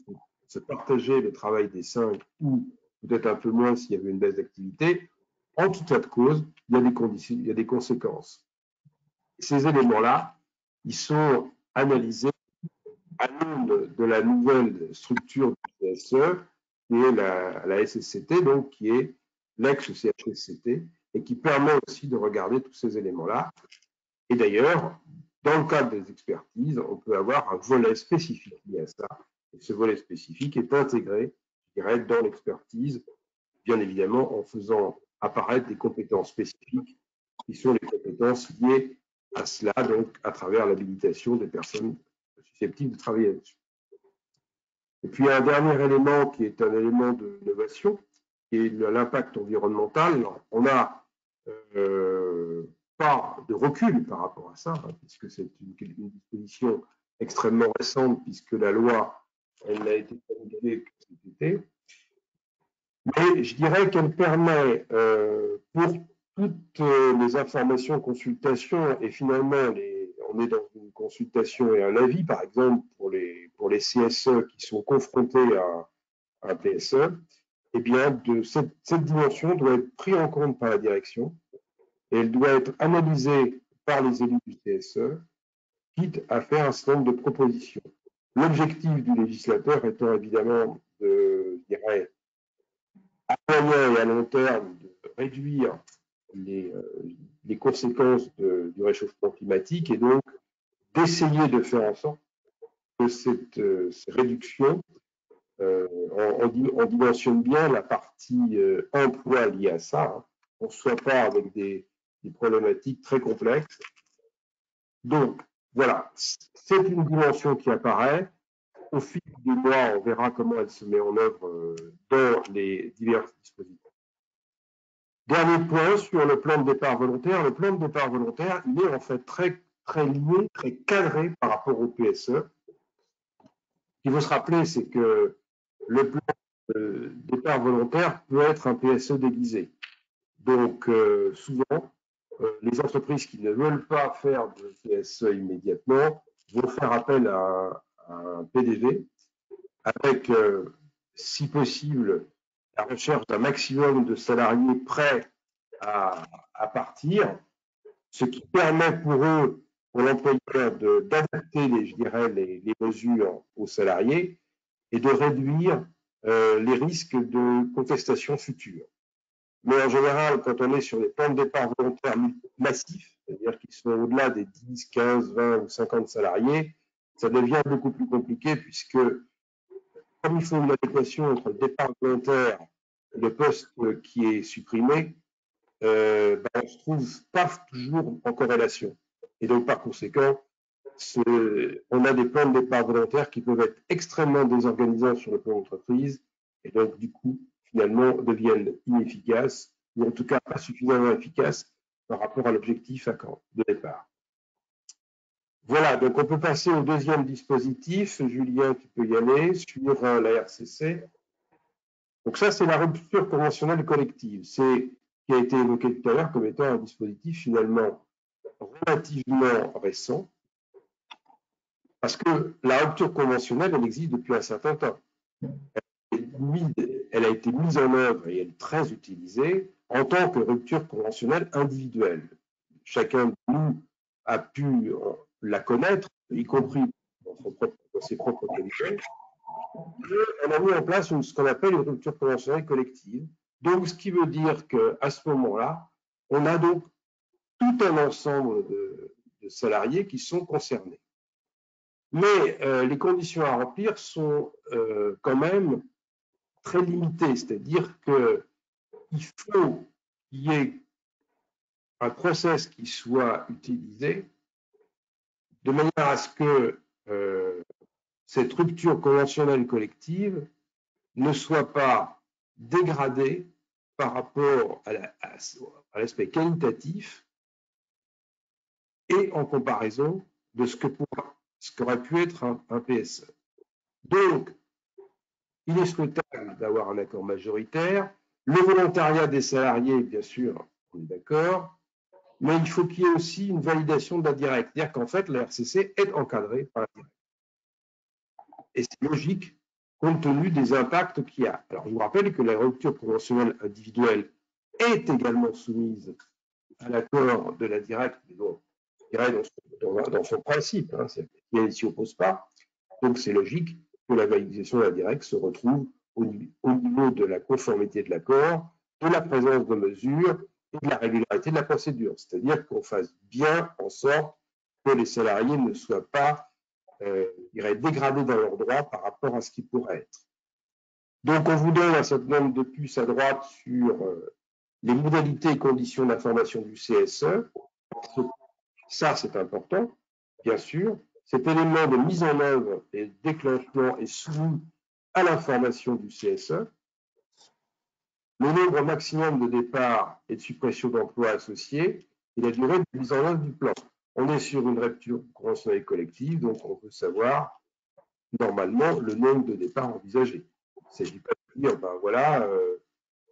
se partager le travail des 5 ou peut-être un peu moins s'il y avait une baisse d'activité. En tout cas de cause, il y a des conséquences. Ces éléments-là, ils sont analysés à l'aune de la nouvelle structure du CSE, qui est la SSCT, donc qui est l'ex-CHSCT, et qui permet aussi de regarder tous ces éléments-là. Et d'ailleurs, dans le cadre des expertises, on peut avoir un volet spécifique lié à ça. Et ce volet spécifique est intégré, je dirais, dans l'expertise, bien évidemment en faisant apparaître des compétences spécifiques qui sont les compétences liées à cela, donc à travers l'habilitation des personnes susceptibles de travailler là-dessus. Et puis un dernier élément qui est un élément d'innovation, qui est l'impact environnemental. Alors, on n'a pas de recul par rapport à ça, puisque c'est une disposition extrêmement récente, puisque la loi, elle n'a été promulguée que cet été. Mais je dirais qu'elle permet, pour toutes les informations, consultations, et finalement, on est dans une consultation et un avis, par exemple, pour les CSE qui sont confrontés à un PSE, eh bien, cette dimension doit être prise en compte par la direction et elle doit être analysée par les élus du CSE, quitte à faire un certain nombre de propositions. L'objectif du législateur étant évidemment de, je dirais, à moyen et à long terme, de réduire les conséquences du réchauffement climatique et donc d'essayer de faire en sorte que cette réduction, on dimensionne bien la partie emploi liée à ça, hein. qu'on ne soit pas avec des problématiques très complexes. Donc, voilà, c'est une dimension qui apparaît. Au fil des mois, on verra comment elle se met en œuvre dans les divers dispositifs. Dernier point sur le plan de départ volontaire. Le plan de départ volontaire, il est en fait très lié, très cadré par rapport au PSE. Ce qu'il faut se rappeler, c'est que le plan de départ volontaire peut être un PSE déguisé. Donc, souvent, les entreprises qui ne veulent pas faire de PSE immédiatement vont faire appel à un PDV avec, si possible, la recherche d'un maximum de salariés prêts à partir, ce qui permet pour eux, pour l'employeur, d'adapter les mesures aux salariés et de réduire les risques de contestation future. Mais en général, quand on est sur des plans de départ volontaires massifs, c'est-à-dire qui sont au-delà des 10, 15, 20 ou 50 salariés, ça devient beaucoup plus compliqué puisque comme il faut une adéquation entre le départ volontaire et le poste qui est supprimé, on ne se trouve pas toujours en corrélation. Et donc, par conséquent, on a des plans de départ volontaires qui peuvent être extrêmement désorganisants sur le plan d'entreprise et donc, du coup, finalement, deviennent inefficaces ou en tout cas pas suffisamment efficaces par rapport à l'objectif de départ. Voilà, donc on peut passer au deuxième dispositif. Julien, tu peux y aller sur la RCC. Donc ça, c'est la rupture conventionnelle collective. C'est qui a été évoqué tout à l'heure comme étant un dispositif finalement relativement récent, parce que la rupture conventionnelle, elle existe depuis un certain temps. Elle a été mise en œuvre et elle est très utilisée en tant que rupture conventionnelle individuelle. Chacun de nous a pu la connaître, y compris dans ses propres qualités. On a mis en place ce qu'on appelle une rupture conventionnelle collective. Donc, ce qui veut dire qu'à ce moment-là, on a donc tout un ensemble de salariés qui sont concernés. Mais les conditions à remplir sont quand même très limitées, c'est-à-dire qu'il faut qu'il y ait un process qui soit utilisé de manière à ce que cette rupture conventionnelle collective ne soit pas dégradée par rapport à l'aspect qualitatif et en comparaison de ce qu'aurait pu être un PSE. Donc, il est souhaitable d'avoir un accord majoritaire. Le volontariat des salariés, bien sûr, on est d'accord, mais il faut qu'il y ait aussi une validation de la directe. C'est-à-dire qu'en fait, la RCC est encadrée par la directe. Et c'est logique compte tenu des impacts qu'il y a. Alors, je vous rappelle que la rupture conventionnelle individuelle est également soumise à l'accord de la directe, mais donc, je dirais dans son principe, hein, elle ne s'y oppose pas. Donc, c'est logique que la validation de la directe se retrouve au niveau de la conformité de l'accord, de la présence de mesures et de la régularité de la procédure. C'est-à-dire qu'on fasse bien en sorte que les salariés ne soient pas dégradés dans leurs droits par rapport à ce qui pourrait être. Donc, on vous donne un certain nombre de puces à droite sur les modalités et conditions d'information du CSE. Ça, c'est important, bien sûr. Cet élément de mise en œuvre et de déclenchement est soumis à l'information du CSE. Le nombre maximum de départ et de suppression d'emplois associés et la durée de mise en œuvre du plan. On est sur une rupture conventionnelle collective, donc on peut savoir normalement le nombre de départs envisagés. Il ne s'agit pas de dire, ben voilà,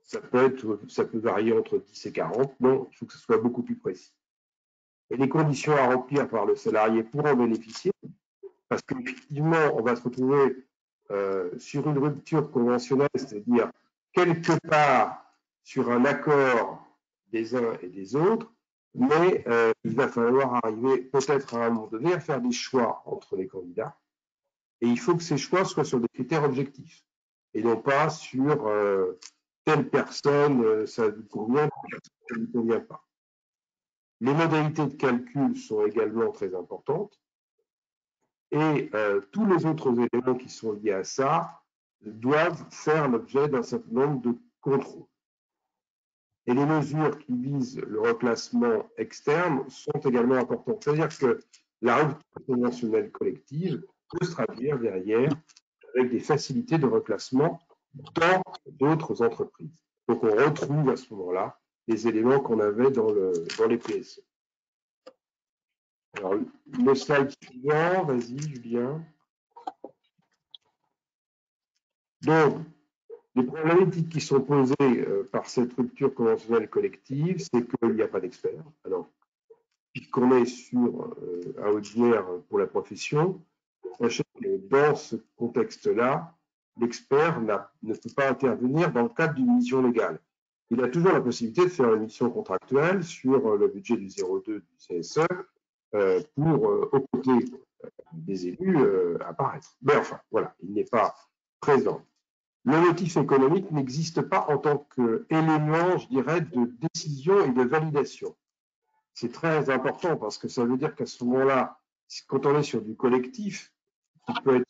ça peut varier entre 10 et 40. Non, il faut que ce soit beaucoup plus précis. Et les conditions à remplir par le salarié pour en bénéficier, parce qu'effectivement, on va se retrouver sur une rupture conventionnelle, c'est-à-dire quelque part sur un accord des uns et des autres, mais il va falloir arriver peut-être à un moment donné à faire des choix entre les candidats. Et il faut que ces choix soient sur des critères objectifs et non pas sur telle personne, ça lui convient, ça ne lui convient pas. Les modalités de calcul sont également très importantes et tous les autres éléments qui sont liés à ça doivent faire l'objet d'un certain nombre de contrôles. Et les mesures qui visent le reclassement externe sont également importantes. C'est-à-dire que la rupture conventionnelle collective peut se traduire derrière avec des facilités de reclassement dans d'autres entreprises. Donc, on retrouve à ce moment-là les éléments qu'on avait dans les PSE. Alors, le slide suivant, vas-y, Julien. Donc, les problématiques qui sont posées par cette rupture conventionnelle collective, c'est qu'il n'y a pas d'experts. Alors, puisqu'on est sur un Audière pour la profession, sachez que dans ce contexte-là, l'expert ne peut pas intervenir dans le cadre d'une mission légale. Il a toujours la possibilité de faire une mission contractuelle sur le budget du 02 du CSE pour, aux côtés des élus, apparaître. Mais enfin, voilà, il n'est pas présent. Le motif économique n'existe pas en tant qu'élément, je dirais, de décision et de validation. C'est très important parce que ça veut dire qu'à ce moment-là, quand on est sur du collectif, qui peut être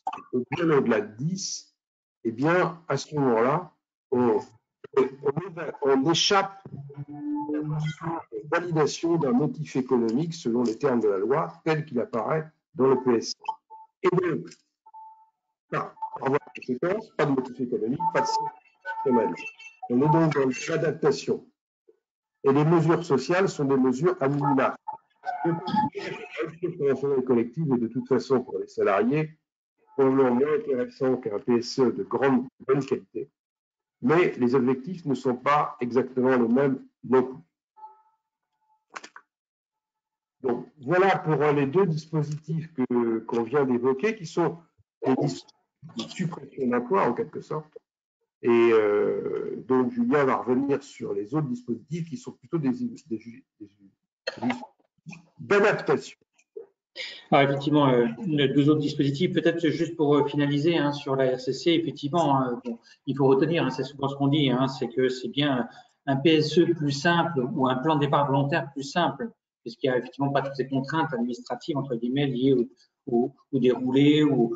bien au-delà de 10, eh bien, à ce moment-là, on échappe à la validation d'un motif économique selon les termes de la loi, tel qu'il apparaît dans le PSC. Et donc, en conséquence, pas de motif économique, pas de domaine. On est donc dans l'adaptation. Et les mesures sociales sont des mesures à minima. La rupture conventionnelle collective est de toute façon pour les salariés probablement moins intéressant qu'un PSE de bonne qualité, mais les objectifs ne sont pas exactement les mêmes non plus. Donc, voilà pour les deux dispositifs qu'on vient d'évoquer, qui sont des dispositifs de suppression d'emploi en quelque sorte. Et donc, Julien va revenir sur les autres dispositifs qui sont plutôt des d'adaptation. Alors effectivement, deux autres dispositifs, peut-être juste pour finaliser sur la RCC, effectivement, bon, il faut retenir, c'est souvent ce qu'on dit, c'est que c'est bien un PSE plus simple ou un plan de départ volontaire plus simple, puisqu'il n'y a effectivement pas toutes ces contraintes administratives, entre guillemets, liées au déroulé ou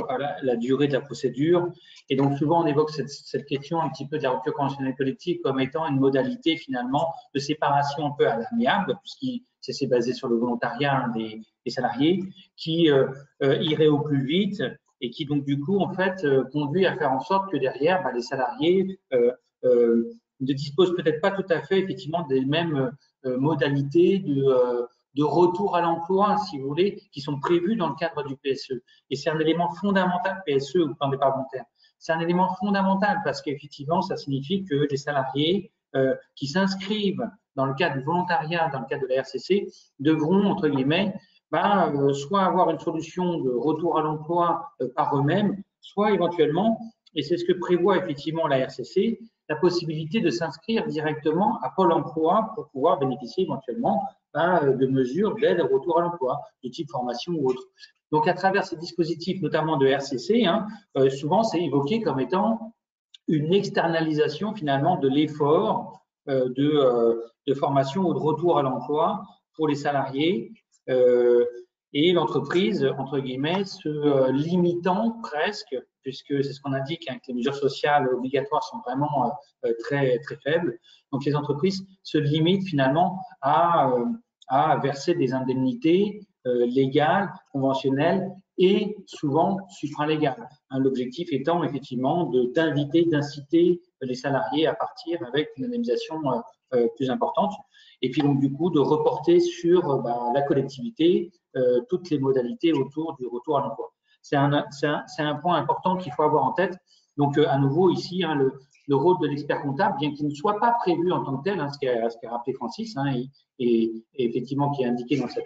à la durée de la procédure. Et donc souvent on évoque cette question un petit peu de la rupture conventionnelle collective comme étant une modalité finalement de séparation un peu à l'amiable, puisque c'est basé sur le volontariat des salariés, qui irait au plus vite et qui donc du coup en fait conduit à faire en sorte que derrière les salariés ne disposent peut-être pas tout à fait effectivement des mêmes modalités de retour à l'emploi, si vous voulez, qui sont prévues dans le cadre du PSE. Et c'est un élément fondamental, PSE ou plan de départ volontaire. C'est un élément fondamental parce qu'effectivement, ça signifie que les salariés qui s'inscrivent dans le cadre du volontariat, dans le cadre de la RCC, devront, entre guillemets, soit avoir une solution de retour à l'emploi par eux-mêmes, soit éventuellement, et c'est ce que prévoit effectivement la RCC, la possibilité de s'inscrire directement à Pôle emploi pour pouvoir bénéficier éventuellement de mesures d'aide au retour à l'emploi, de type formation ou autre. Donc, à travers ces dispositifs, notamment de RCC, souvent c'est évoqué comme étant une externalisation finalement de l'effort de formation ou de retour à l'emploi pour les salariés et l'entreprise, entre guillemets, se limitant presque, puisque c'est ce qu'on indique, que les mesures sociales obligatoires sont vraiment très, très faibles. Donc, les entreprises se limitent finalement à verser des indemnités légales, conventionnelles et souvent supralégales. L'objectif étant effectivement d'inviter, d'inciter les salariés à partir avec une indemnisation plus importante. Et puis donc du coup de reporter sur la collectivité toutes les modalités autour du retour à l'emploi. C'est un point important qu'il faut avoir en tête. Donc à nouveau ici, le rôle de l'expert comptable, bien qu'il ne soit pas prévu en tant que tel, ce qu'a rappelé Francis, et effectivement qui est indiqué dans cette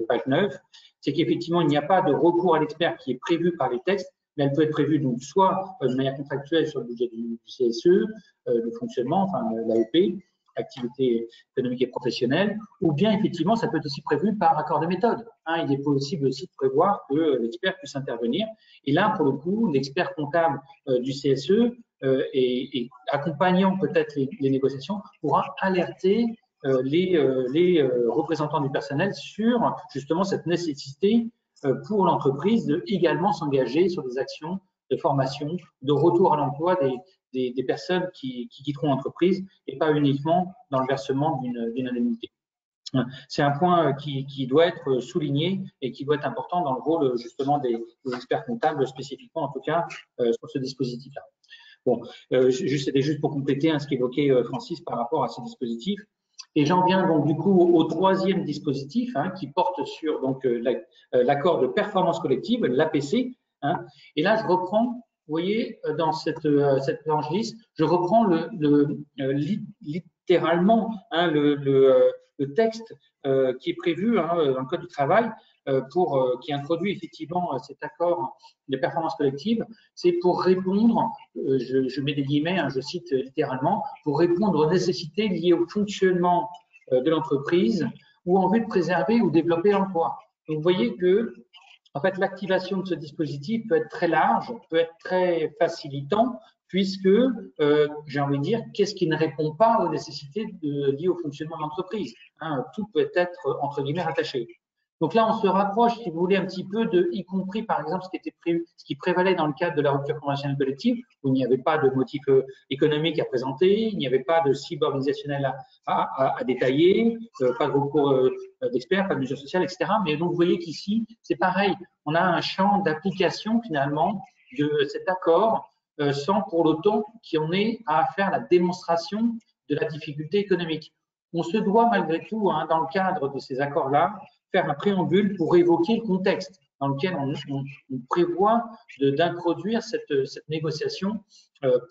page 9, c'est qu'effectivement il n'y a pas de recours à l'expert qui est prévu par les textes, mais elle peut être prévue donc soit de manière contractuelle sur le budget du CSE, le fonctionnement, enfin l'AEP, activité économique et professionnelle, ou bien effectivement ça peut être aussi prévu par accord de méthode. Il est possible aussi de prévoir que l'expert puisse intervenir. Et là, pour le coup, l'expert comptable du CSE et accompagnant peut-être les négociations pourra alerter les représentants du personnel sur justement cette nécessité pour l'entreprise de également s'engager sur des actions de formation, de retour à l'emploi des personnes qui quitteront l'entreprise et pas uniquement dans le versement d'une indemnité. C'est un point qui doit être souligné et qui doit être important dans le rôle justement des experts comptables, spécifiquement en tout cas sur ce dispositif-là. Bon, c'était juste pour compléter ce qu'évoquait Francis par rapport à ce dispositif. Et j'en viens donc du coup au troisième dispositif qui porte sur donc l'accord de performance collective, l'APC. Et là, je reprends, vous voyez, dans cette planche lisse, je reprends littéralement le texte qui est prévu dans le Code du travail qui introduit effectivement cet accord de performance collective. C'est pour répondre, je mets des guillemets, je cite littéralement, pour répondre aux nécessités liées au fonctionnement de l'entreprise ou en vue de préserver ou développer l'emploi. Donc, vous voyez que en fait, l'activation de ce dispositif peut être très large, peut être très facilitant, puisque, j'ai envie de dire, qu'est-ce qui ne répond pas aux nécessités liées au fonctionnement de l'entreprise? Tout peut être, entre guillemets, rattaché. Donc là, on se rapproche, si vous voulez, un petit peu y compris, par exemple, ce qui prévalait dans le cadre de la rupture conventionnelle collective, où il n'y avait pas de motif économique à présenter, il n'y avait pas de cible organisationnelle à détailler, pas de recours d'experts, pas de mesures sociales, etc. Mais donc, vous voyez qu'ici, c'est pareil. On a un champ d'application, finalement, de cet accord, sans pour l'autant qu'on ait à faire la démonstration de la difficulté économique. On se doit, malgré tout, dans le cadre de ces accords-là, faire un préambule pour évoquer le contexte dans lequel on prévoit d'introduire cette négociation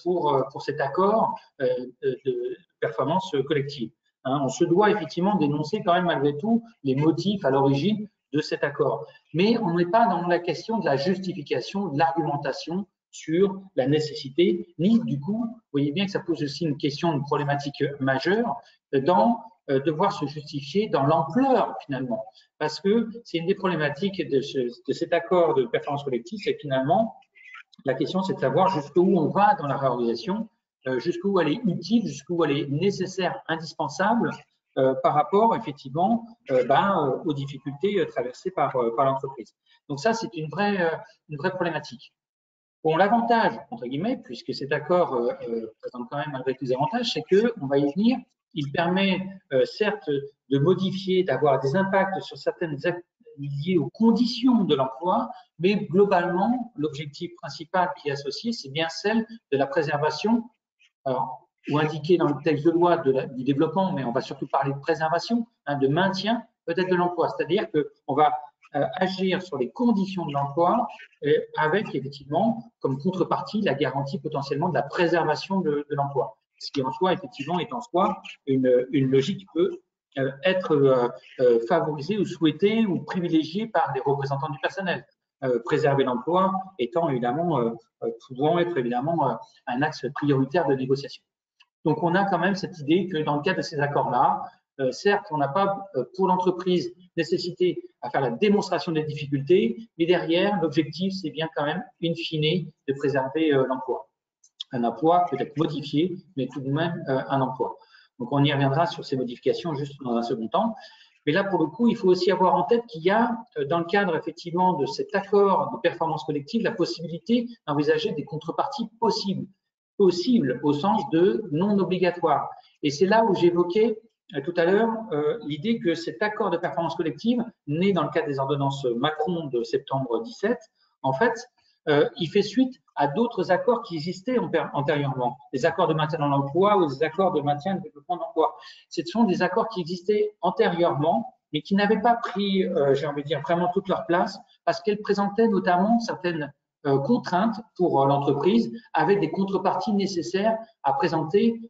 pour cet accord de performance collective. On se doit effectivement d'énoncer quand même malgré tout les motifs à l'origine de cet accord. Mais on n'est pas dans la question de la justification, de l'argumentation sur la nécessité, ni du coup, vous voyez bien que ça pose aussi une question, une problématique majeure dans devoir se justifier dans l'ampleur finalement. Parce que c'est une des problématiques de cet accord de performance collective, c'est finalement la question, c'est de savoir jusqu'où on va dans la réorganisation, jusqu'où elle est utile, jusqu'où elle est nécessaire, indispensable par rapport effectivement aux difficultés traversées par l'entreprise. Donc ça, c'est une vraie problématique. Bon, l'avantage, entre guillemets, puisque cet accord présente quand même malgré tous les avantages, c'est qu'on va y venir, il permet certes de modifier, d'avoir des impacts sur certaines actes liées aux conditions de l'emploi, mais globalement, l'objectif principal qui est associé, c'est bien celle de la préservation, ou indiqué dans le texte de loi du développement, mais on va surtout parler de préservation, de maintien peut-être de l'emploi, c'est-à-dire qu'on va agir sur les conditions de l'emploi avec effectivement comme contrepartie la garantie potentiellement de la préservation de l'emploi. Ce qui en soi, effectivement, est en soi une logique qui peut être favorisée ou souhaitée ou privilégiée par les représentants du personnel. Préserver l'emploi étant évidemment, pouvant être évidemment un axe prioritaire de négociation. Donc, on a quand même cette idée que dans le cadre de ces accords-là, certes, on n'a pas pour l'entreprise nécessité à faire la démonstration des difficultés, mais derrière, l'objectif, c'est bien quand même, in fine, de préserver l'emploi. Un emploi peut-être modifié, mais tout de même un emploi. Donc, on y reviendra sur ces modifications juste dans un second temps. Mais là, pour le coup, il faut aussi avoir en tête qu'il y a, dans le cadre effectivement de cet accord de performance collective, la possibilité d'envisager des contreparties possibles au sens de non obligatoire. Et c'est là où j'évoquais tout à l'heure l'idée que cet accord de performance collective, né dans le cadre des ordonnances Macron de septembre 17, en fait, il fait suite à d'autres accords qui existaient antérieurement, des accords de maintien dans l'emploi ou des accords de maintien et de développement d'emploi. Ce sont des accords qui existaient antérieurement, mais qui n'avaient pas pris, j'ai envie de dire, vraiment toute leur place, parce qu'elles présentaient notamment certaines contraintes pour l'entreprise, avec des contreparties nécessaires à présenter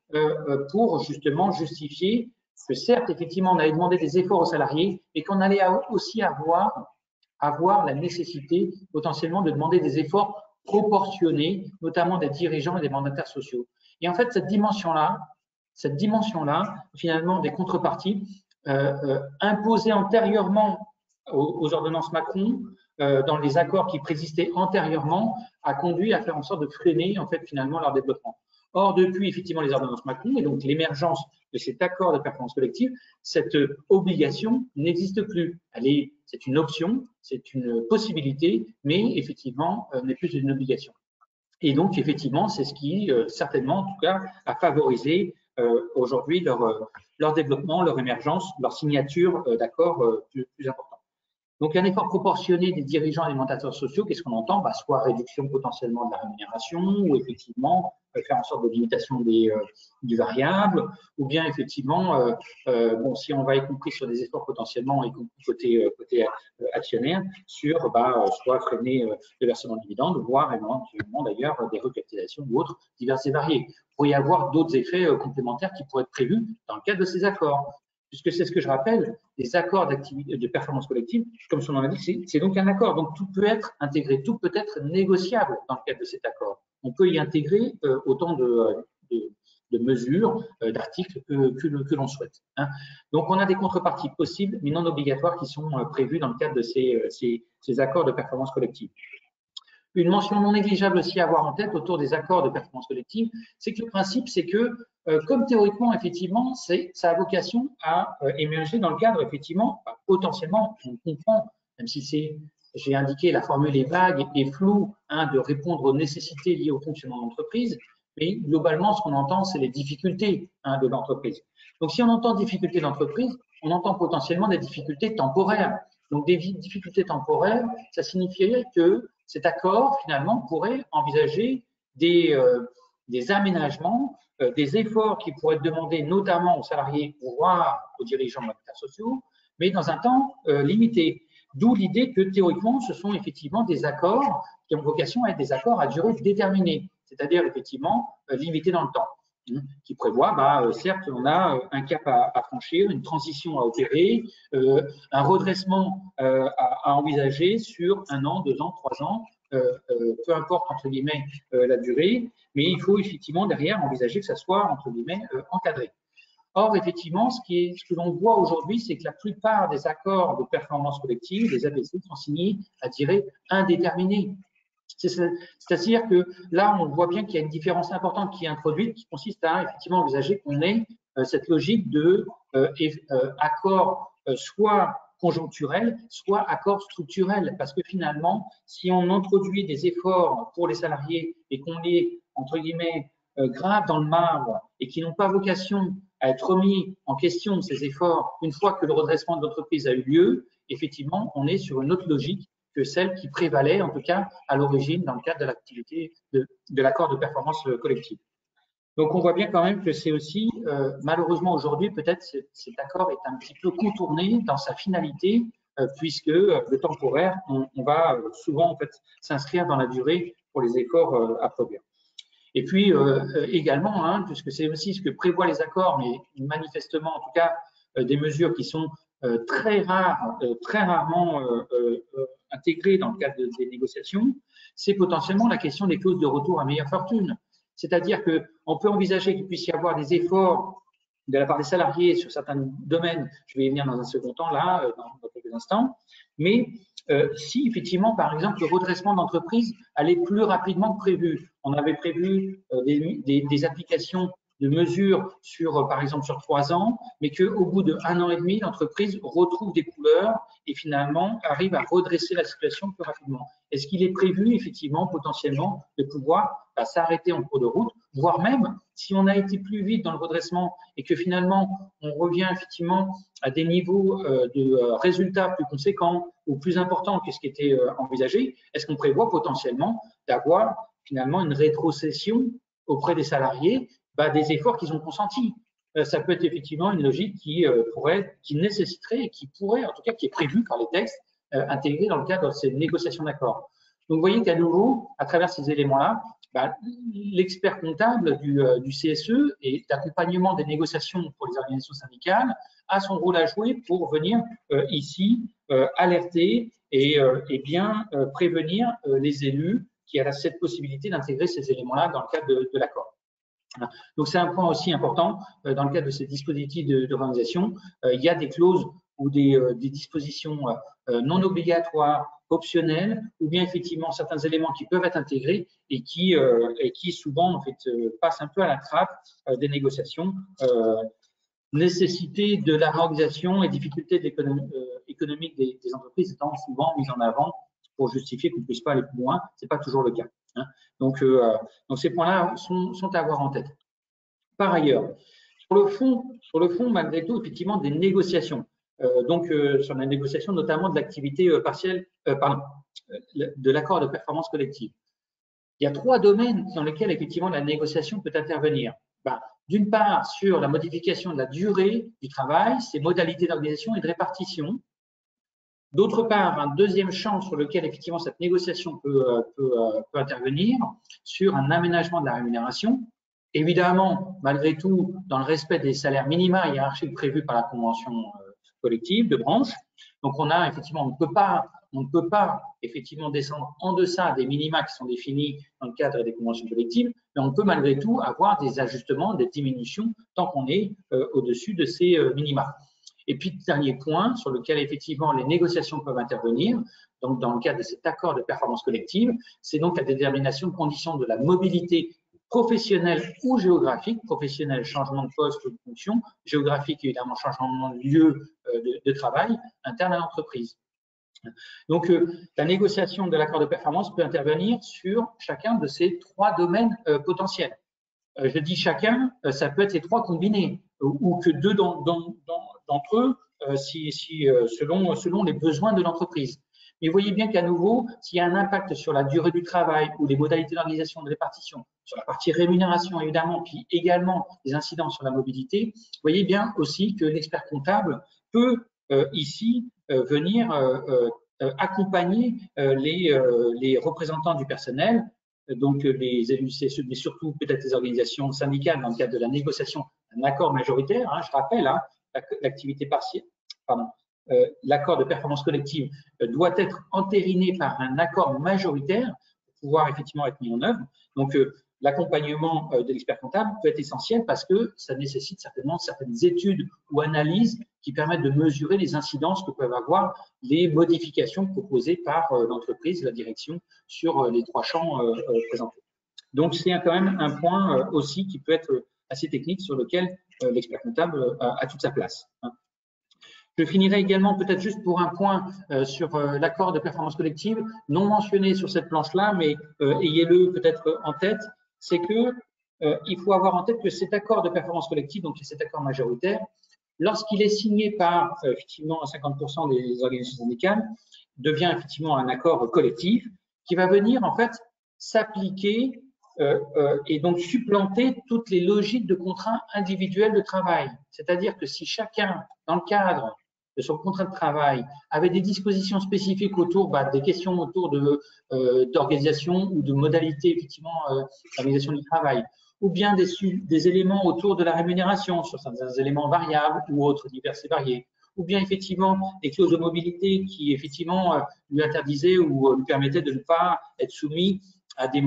pour justement justifier que certes, effectivement, on avait demandé des efforts aux salariés, mais qu'on allait aussi avoir la nécessité potentiellement de demander des efforts proportionnés, notamment des dirigeants et des mandataires sociaux. Et en fait, cette dimension-là, finalement, des contreparties imposées antérieurement aux ordonnances Macron, dans les accords qui préexistaient antérieurement, a conduit à faire en sorte de freiner, en fait, finalement, leur développement. Or, depuis, effectivement, les ordonnances Macron et donc l'émergence de cet accord de performance collective, cette obligation n'existe plus. C'est une option, c'est une possibilité, mais effectivement, n'est plus une obligation. Et donc, effectivement, c'est ce qui, certainement, en tout cas, a favorisé aujourd'hui leur développement, leur émergence, leur signature d'accords plus importants. Donc, un effort proportionné des dirigeants alimentateurs sociaux, qu'est-ce qu'on entend? Soit réduction potentiellement de la rémunération, ou effectivement faire en sorte de limitation du variable, ou bien effectivement, bon, si on va y compris sur des efforts potentiellement, y compris côté actionnaire, sur soit freiner le versement de dividendes, voire éventuellement d'ailleurs des recapitalisations ou autres diverses et variées. Il pourrait y avoir d'autres effets complémentaires qui pourraient être prévus dans le cadre de ces accords. Puisque c'est ce que je rappelle, les accords de performance collective, comme son nom l'indique, c'est donc un accord. Donc tout peut être intégré, tout peut être négociable dans le cadre de cet accord. On peut y intégrer autant de mesures, d'articles que l'on souhaite. Hein. Donc on a des contreparties possibles, mais non obligatoires, qui sont prévues dans le cadre de ces accords de performance collective. Une mention non négligeable aussi à avoir en tête autour des accords de performance collective, c'est que le principe, c'est que, comme théoriquement, effectivement, ça a vocation à émerger dans le cadre, effectivement, potentiellement, on comprend, même si j'ai indiqué, la formule est vague et floue, hein, de répondre aux nécessités liées au fonctionnement de l'entreprise, mais globalement, ce qu'on entend, c'est les difficultés, hein, de l'entreprise. Donc, si on entend difficultés d'entreprise, on entend potentiellement des difficultés temporaires. Donc, des difficultés temporaires, ça signifierait que cet accord, finalement, pourrait envisager des aménagements, des efforts qui pourraient être demandés notamment aux salariés, voire aux dirigeants sociaux, mais dans un temps limité. D'où l'idée que théoriquement, ce sont effectivement des accords qui ont vocation à être des accords à durée déterminée, c'est-à-dire effectivement limités dans le temps, qui prévoit, certes, on a un cap à franchir, une transition à opérer, un redressement à envisager sur 1 an, 2 ans, 3 ans, peu importe, entre guillemets, la durée, mais il faut effectivement derrière envisager que ça soit, entre guillemets, encadré. Or, effectivement, ce que l'on voit aujourd'hui, c'est que la plupart des accords de performance collective, les APC, sont signés à durée indéterminée. C'est-à-dire que là, on voit bien qu'il y a une différence importante qui est introduite, qui consiste à effectivement envisager qu'on ait cette logique de accord soit conjoncturel, soit accord structurel. Parce que finalement, si on introduit des efforts pour les salariés et qu'on les, entre guillemets, grave dans le marbre et qui n'ont pas vocation à être remis en question, ces efforts, une fois que le redressement de l'entreprise a eu lieu, effectivement, on est sur une autre logique que celle qui prévalait, en tout cas, à l'origine, dans le cadre de l'activité de l'accord de performance collective. Donc, on voit bien quand même que c'est aussi, malheureusement aujourd'hui, peut-être cet accord est un petit peu contourné dans sa finalité, puisque le temporaire, on va souvent en fait s'inscrire dans la durée pour les efforts à produire. Et puis également, hein, puisque c'est aussi ce que prévoient les accords, mais manifestement, en tout cas, des mesures qui sont très rarement intégrées dans le cadre des négociations, c'est potentiellement la question des clauses de retour à meilleure fortune. C'est-à-dire qu'on peut envisager qu'il puisse y avoir des efforts de la part des salariés sur certains domaines, je vais y venir dans un second temps, là, dans quelques instants, mais si effectivement, par exemple, le redressement d'entreprise allait plus rapidement que prévu, on avait prévu des applications de mesures sur, par exemple, sur 3 ans, mais qu'au bout d'1 an et demi, l'entreprise retrouve des couleurs et finalement arrive à redresser la situation plus rapidement. Est-ce qu'il est prévu, effectivement, potentiellement, de pouvoir s'arrêter en cours de route, voire même, si on a été plus vite dans le redressement et que finalement, on revient effectivement à des niveaux de résultats plus conséquents ou plus importants que ce qui était envisagé, est-ce qu'on prévoit potentiellement d'avoir finalement une rétrocession auprès des salariés des efforts qu'ils ont consentis? Ça peut être effectivement une logique qui nécessiterait et qui pourrait, en tout cas qui est prévue par les textes, intégrés dans le cadre de ces négociations d'accords. Donc vous voyez qu'à nouveau, à travers ces éléments-là, l'expert comptable du CSE et d'accompagnement des négociations pour les organisations syndicales a son rôle à jouer pour venir ici alerter et bien prévenir les élus qui a cette possibilité d'intégrer ces éléments-là dans le cadre de l'accord. Donc c'est un point aussi important dans le cadre de ces dispositifs d'organisation. Il y a des clauses ou des dispositions non obligatoires, optionnelles, ou bien effectivement certains éléments qui peuvent être intégrés et qui souvent en fait passent un peu à la trappe des négociations. Nécessité de la réorganisation et difficultés économiques des entreprises étant souvent mises en avant pour justifier qu'on ne puisse pas aller plus loin. Ce n'est pas toujours le cas. Hein. Donc, ces points-là sont à avoir en tête. Par ailleurs, sur le fond, malgré tout, effectivement, des négociations. Sur la négociation notamment de l'activité partielle, de l'accord de performance collective. Il y a 3 domaines dans lesquels effectivement la négociation peut intervenir. D'une part, sur la modification de la durée du travail, ses modalités d'organisation et de répartition. D'autre part, un deuxième champ sur lequel effectivement cette négociation peut intervenir, sur un aménagement de la rémunération. Évidemment, malgré tout, dans le respect des salaires minima hiérarchiques prévus par la convention collective de branche. Donc, on ne peut pas effectivement descendre en deçà des minima qui sont définis dans le cadre des conventions collectives, mais on peut malgré tout avoir des ajustements, des diminutions tant qu'on est au-dessus de ces minima. Et puis, dernier point sur lequel effectivement les négociations peuvent intervenir, donc dans le cadre de cet accord de performance collective, c'est donc la détermination de conditions de la mobilité professionnelle ou géographique, professionnel, changement de poste ou de fonction, géographique, évidemment, changement de lieu de travail interne à l'entreprise. Donc, la négociation de l'accord de performance peut intervenir sur chacun de ces 3 domaines potentiels. Je dis chacun, ça peut être les 3 combinés, ou que 2 d'entre eux, selon les besoins de l'entreprise. Mais vous voyez bien qu'à nouveau, s'il y a un impact sur la durée du travail ou les modalités d'organisation de répartition, sur la partie rémunération évidemment, puis également les incidences sur la mobilité, vous voyez bien aussi que l'expert comptable peut ici venir accompagner les représentants du personnel, donc les élus CSE, mais surtout peut-être les organisations syndicales dans le cadre de la négociation d'un accord majoritaire. Hein, je rappelle, hein, l'activité partielle, l'accord de performance collective doit être entériné par un accord majoritaire pour pouvoir effectivement être mis en œuvre. Donc, l'accompagnement de l'expert comptable peut être essentiel parce que ça nécessite certainement certaines études ou analyses qui permettent de mesurer les incidences que peuvent avoir les modifications proposées par l'entreprise, la direction, sur les 3 champs présentés. Donc, c'est quand même un point aussi qui peut être assez technique sur lequel l'expert comptable a toute sa place. Je finirai également peut-être juste pour un point sur l'accord de performance collective, non mentionné sur cette planche-là, mais ayez-le peut-être en tête, c'est que il faut avoir en tête que cet accord de performance collective, donc cet accord majoritaire, lorsqu'il est signé par effectivement 50% des organisations syndicales, devient effectivement un accord collectif qui va venir en fait s'appliquer et donc supplanter toutes les logiques de contrat individuel de travail. C'est-à-dire que si chacun, dans le cadre de son contrat de travail, avait des dispositions spécifiques autour des questions autour d'organisation ou de modalités effectivement d'organisation du travail, ou bien des éléments autour de la rémunération sur certains éléments variables ou autres divers et variés, ou bien effectivement des clauses de mobilité qui effectivement lui interdisaient ou lui permettaient de ne pas être soumis à des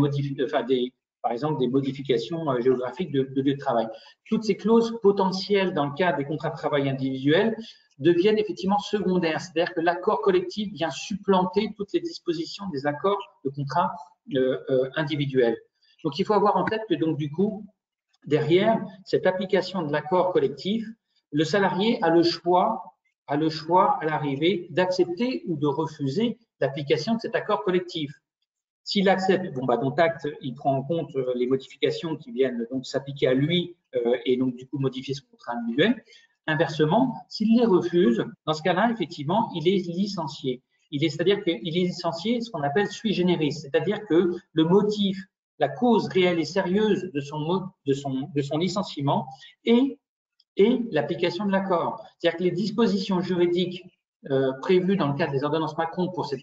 par exemple des modifications géographiques de lieu de travail. Toutes ces clauses potentielles dans le cadre des contrats de travail individuels deviennent effectivement secondaires, c'est-à-dire que l'accord collectif vient supplanter toutes les dispositions des accords de contrat individuels. Donc, il faut avoir en tête que donc du coup, derrière cette application de l'accord collectif, le salarié a le choix à l'arrivée d'accepter ou de refuser l'application de cet accord collectif. S'il accepte, donc acte, il prend en compte les modifications qui viennent donc s'appliquer à lui et donc du coup modifier son contrat individuel. Inversement, s'il les refuse, dans ce cas-là, effectivement, il est licencié. C'est-à-dire qu'il est licencié, ce qu'on appelle sui generis, c'est-à-dire que le motif, la cause réelle et sérieuse de son licenciement est l'application de l'accord. C'est-à-dire que les dispositions juridiques prévues dans le cadre des ordonnances Macron pour cet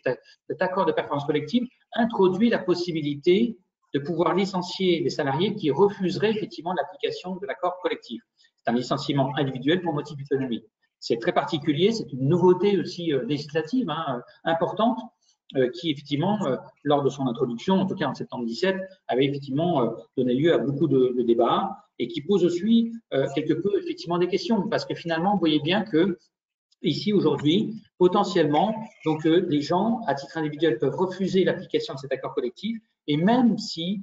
accord de performance collective introduit la possibilité de pouvoir licencier les salariés qui refuseraient effectivement l'application de l'accord collectif. C'est un licenciement individuel pour motif économique. C'est très particulier, c'est une nouveauté aussi législative importante qui effectivement, lors de son introduction, en tout cas en septembre 2017, avait effectivement donné lieu à beaucoup de débats et qui pose aussi quelque peu effectivement des questions parce que finalement, vous voyez bien que ici aujourd'hui, potentiellement, donc les gens à titre individuel peuvent refuser l'application de cet accord collectif et même si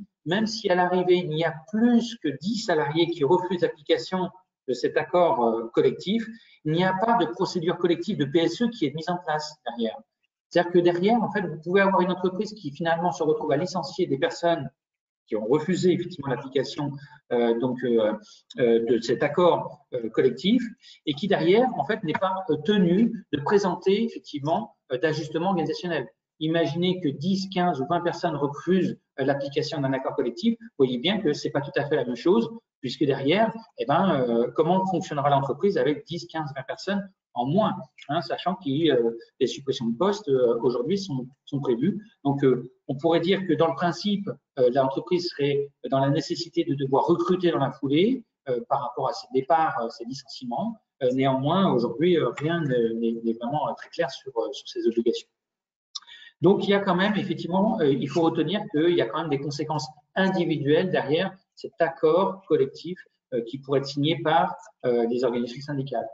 à l'arrivée il n'y a plus que 10 salariés qui refusent l'application de cet accord collectif, il n'y a pas de procédure collective de PSE qui est mise en place derrière. C'est-à-dire que derrière, en fait, vous pouvez avoir une entreprise qui finalement se retrouve à licencier des personnes qui ont refusé effectivement l'application de cet accord collectif et qui derrière, en fait, n'est pas tenu de présenter effectivement d'ajustement organisationnel. Imaginez que 10, 15 ou 20 personnes refusent l'application d'un accord collectif, vous voyez bien que c'est pas tout à fait la même chose, puisque derrière, eh comment fonctionnera l'entreprise avec 10, 15, 20 personnes en moins, hein, sachant que les suppressions de postes aujourd'hui sont prévues. Donc, on pourrait dire que dans le principe, l'entreprise serait dans la nécessité de devoir recruter dans la foulée par rapport à ses départs, ses licenciements. Néanmoins, aujourd'hui, rien n'est vraiment très clair sur ces obligations. Donc, il y a quand même, effectivement, il faut retenir qu'il y a quand même des conséquences individuelles derrière cet accord collectif qui pourrait être signé par les organisations syndicales.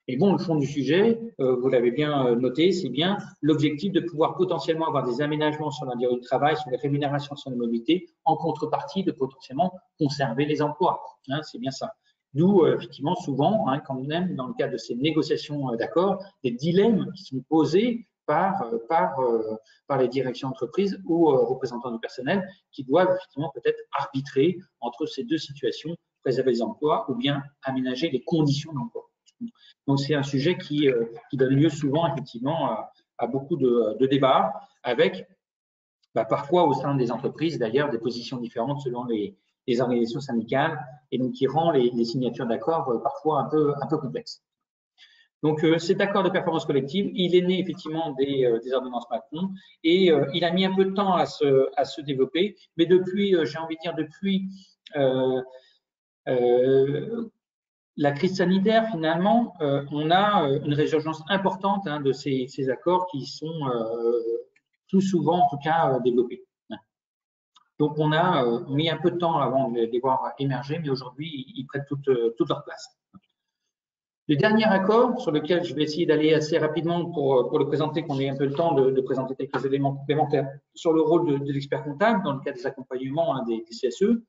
Et bon, le fond du sujet, vous l'avez bien noté, c'est bien l'objectif de pouvoir potentiellement avoir des aménagements sur la durée du travail, sur les rémunérations sur les mobilités, en contrepartie de potentiellement conserver les emplois. Hein, c'est bien ça. D'où, effectivement, souvent, hein, quand même, dans le cadre de ces négociations d'accords, des dilemmes qui sont posés par les directions d'entreprise ou représentants du personnel qui doivent effectivement peut-être arbitrer entre ces deux situations, préserver les emplois ou bien aménager les conditions d'emploi. Donc, c'est un sujet qui donne lieu souvent effectivement à beaucoup de débats avec parfois au sein des entreprises d'ailleurs des positions différentes selon les organisations syndicales et donc qui rend les signatures d'accords parfois un peu complexes. Donc, cet accord de performance collective, il est né effectivement des ordonnances Macron et il a mis un peu de temps à se développer, mais depuis, j'ai envie de dire, depuis la crise sanitaire, finalement, on a une résurgence importante de ces accords qui sont tout souvent, en tout cas, développés. Donc, on a mis un peu de temps avant de les voir émerger, mais aujourd'hui, ils prennent toute leur place. Le dernier accord, sur lequel je vais essayer d'aller assez rapidement pour le présenter, qu'on ait un peu le temps de présenter quelques éléments complémentaires sur le rôle de l'expert comptable dans le cadre des accompagnements des CSE,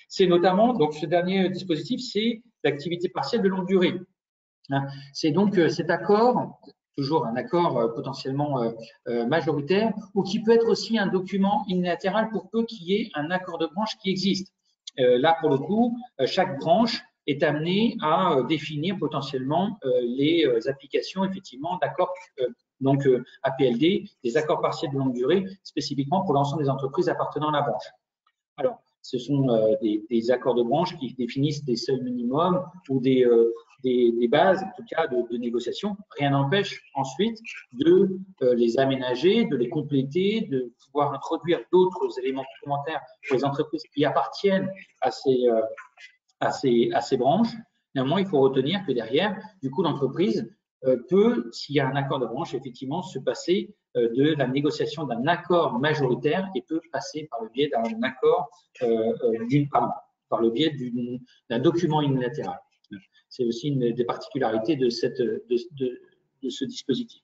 c'est notamment, donc ce dernier dispositif, c'est l'activité partielle de longue durée. C'est donc cet accord, toujours un accord potentiellement majoritaire, ou qui peut être aussi un document unilatéral pour peu qu'il y ait un accord de branche qui existe. Là, pour le coup, chaque branche est amenée à définir potentiellement les applications effectivement d'accords donc APLD, des accords partiels de longue durée, spécifiquement pour l'ensemble des entreprises appartenant à la branche. Alors, ce sont des accords de branche qui définissent des seuils minimums ou des bases, en tout cas, de négociation. Rien n'empêche ensuite de les aménager, de les compléter, de pouvoir introduire d'autres éléments complémentaires pour les entreprises qui appartiennent à ces branches. Néanmoins, il faut retenir que derrière, du coup, l'entreprise peut, s'il y a un accord de branche, effectivement, se passer de la négociation d'un accord majoritaire et peut passer par le biais d'un accord, par le biais d'un document unilatéral. C'est aussi une des particularités de ce dispositif.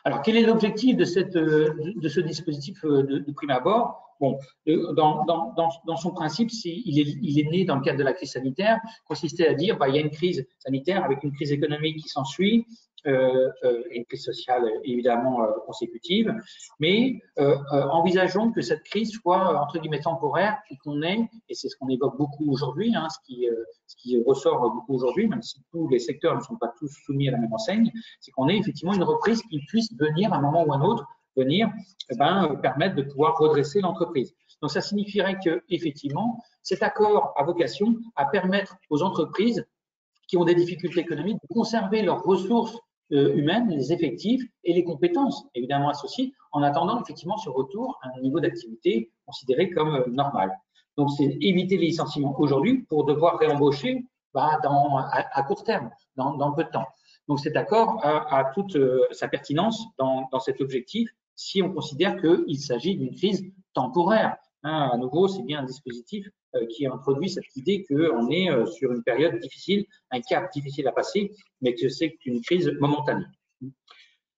Alors, quel est l'objectif de ce dispositif de prime abord? Bon, dans son principe, il est né dans le cadre de la crise sanitaire, consistait à dire il y a une crise sanitaire avec une crise économique qui s'ensuit, et une crise sociale évidemment consécutive, mais envisageons que cette crise soit entre guillemets temporaire et qu'on ait, et c'est ce qu'on évoque beaucoup aujourd'hui, ce qui ressort beaucoup aujourd'hui, même si tous les secteurs ne sont pas tous soumis à la même enseigne, c'est qu'on ait effectivement une reprise qui puisse venir à un moment ou à un autre permettre de pouvoir redresser l'entreprise. Donc, ça signifierait que effectivement, cet accord a vocation à permettre aux entreprises qui ont des difficultés économiques de conserver leurs ressources humaines, les effectifs et les compétences évidemment associées, en attendant effectivement ce retour à un niveau d'activité considéré comme normal. Donc, c'est éviter les licenciements aujourd'hui pour devoir réembaucher à court terme, dans peu de temps. Donc, cet accord a toute sa pertinence dans cet objectif si on considère qu'il s'agit d'une crise temporaire. À nouveau, c'est bien un dispositif qui introduit cette idée qu'on est sur une période difficile, un cap difficile à passer, mais que c'est une crise momentanée.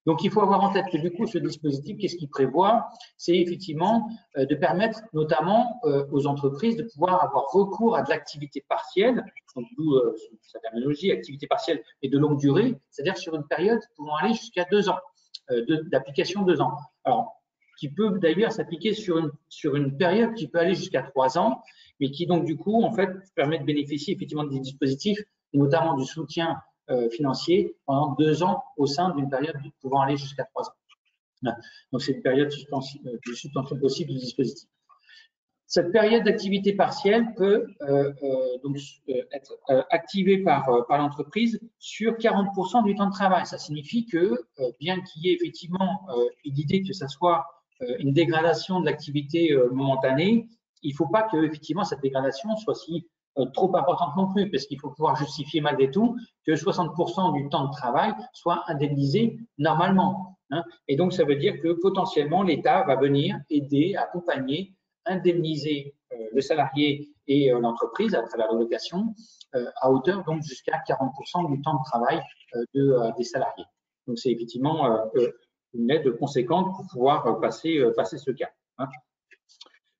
Donc, il faut avoir en tête que du coup, ce dispositif, qu'est-ce qu'il prévoit? C'est effectivement de permettre notamment aux entreprises de pouvoir avoir recours à de l'activité partielle, donc d'où sa terminologie, activité partielle et de longue durée, c'est-à-dire sur une période pouvant aller jusqu'à 2 ans. d'application 2 ans. Alors, qui peut d'ailleurs s'appliquer sur une période qui peut aller jusqu'à 3 ans, mais qui donc du coup, en fait, permet de bénéficier effectivement des dispositifs, notamment du soutien financier pendant 2 ans au sein d'une période pouvant aller jusqu'à 3 ans. Voilà. Donc, c'est une période de suspension possible du dispositif. Cette période d'activité partielle peut donc être activée par l'entreprise sur 40% du temps de travail. Ça signifie que, bien qu'il y ait effectivement une idée que ça soit une dégradation de l'activité momentanée, il ne faut pas que effectivement cette dégradation soit si trop importante non plus, parce qu'il faut pouvoir justifier malgré tout que 60% du temps de travail soit indemnisé normalement. Hein. Et donc, ça veut dire que potentiellement, l'État va venir aider, accompagner, indemniser le salarié et l'entreprise à travers l'allocation à hauteur donc jusqu'à 40% du temps de travail des salariés. Donc, c'est effectivement une aide conséquente pour pouvoir passer ce cap. Hein.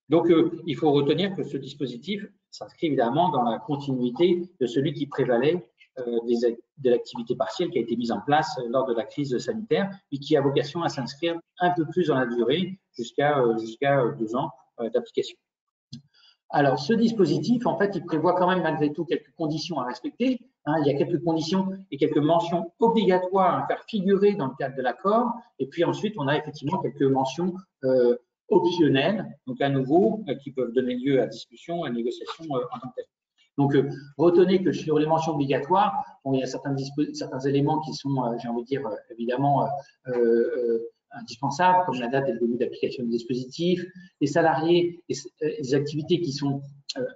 Donc, il faut retenir que ce dispositif s'inscrit évidemment dans la continuité de celui qui prévalait de l'activité partielle qui a été mise en place lors de la crise sanitaire et qui a vocation à s'inscrire un peu plus dans la durée jusqu'à 2 ans d'application. Alors, ce dispositif, en fait, il prévoit quand même malgré tout quelques conditions à respecter. Hein, il y a quelques conditions et quelques mentions obligatoires à faire figurer dans le cadre de l'accord. Et puis ensuite, on a effectivement quelques mentions optionnelles, donc à nouveau, qui peuvent donner lieu à discussion, à négociation en tant que telle. Donc, retenez que sur les mentions obligatoires, bon, il y a certains éléments qui sont, j'ai envie de dire, évidemment, indispensables, comme la date et le début d'application du dispositif, les salariés, les activités qui sont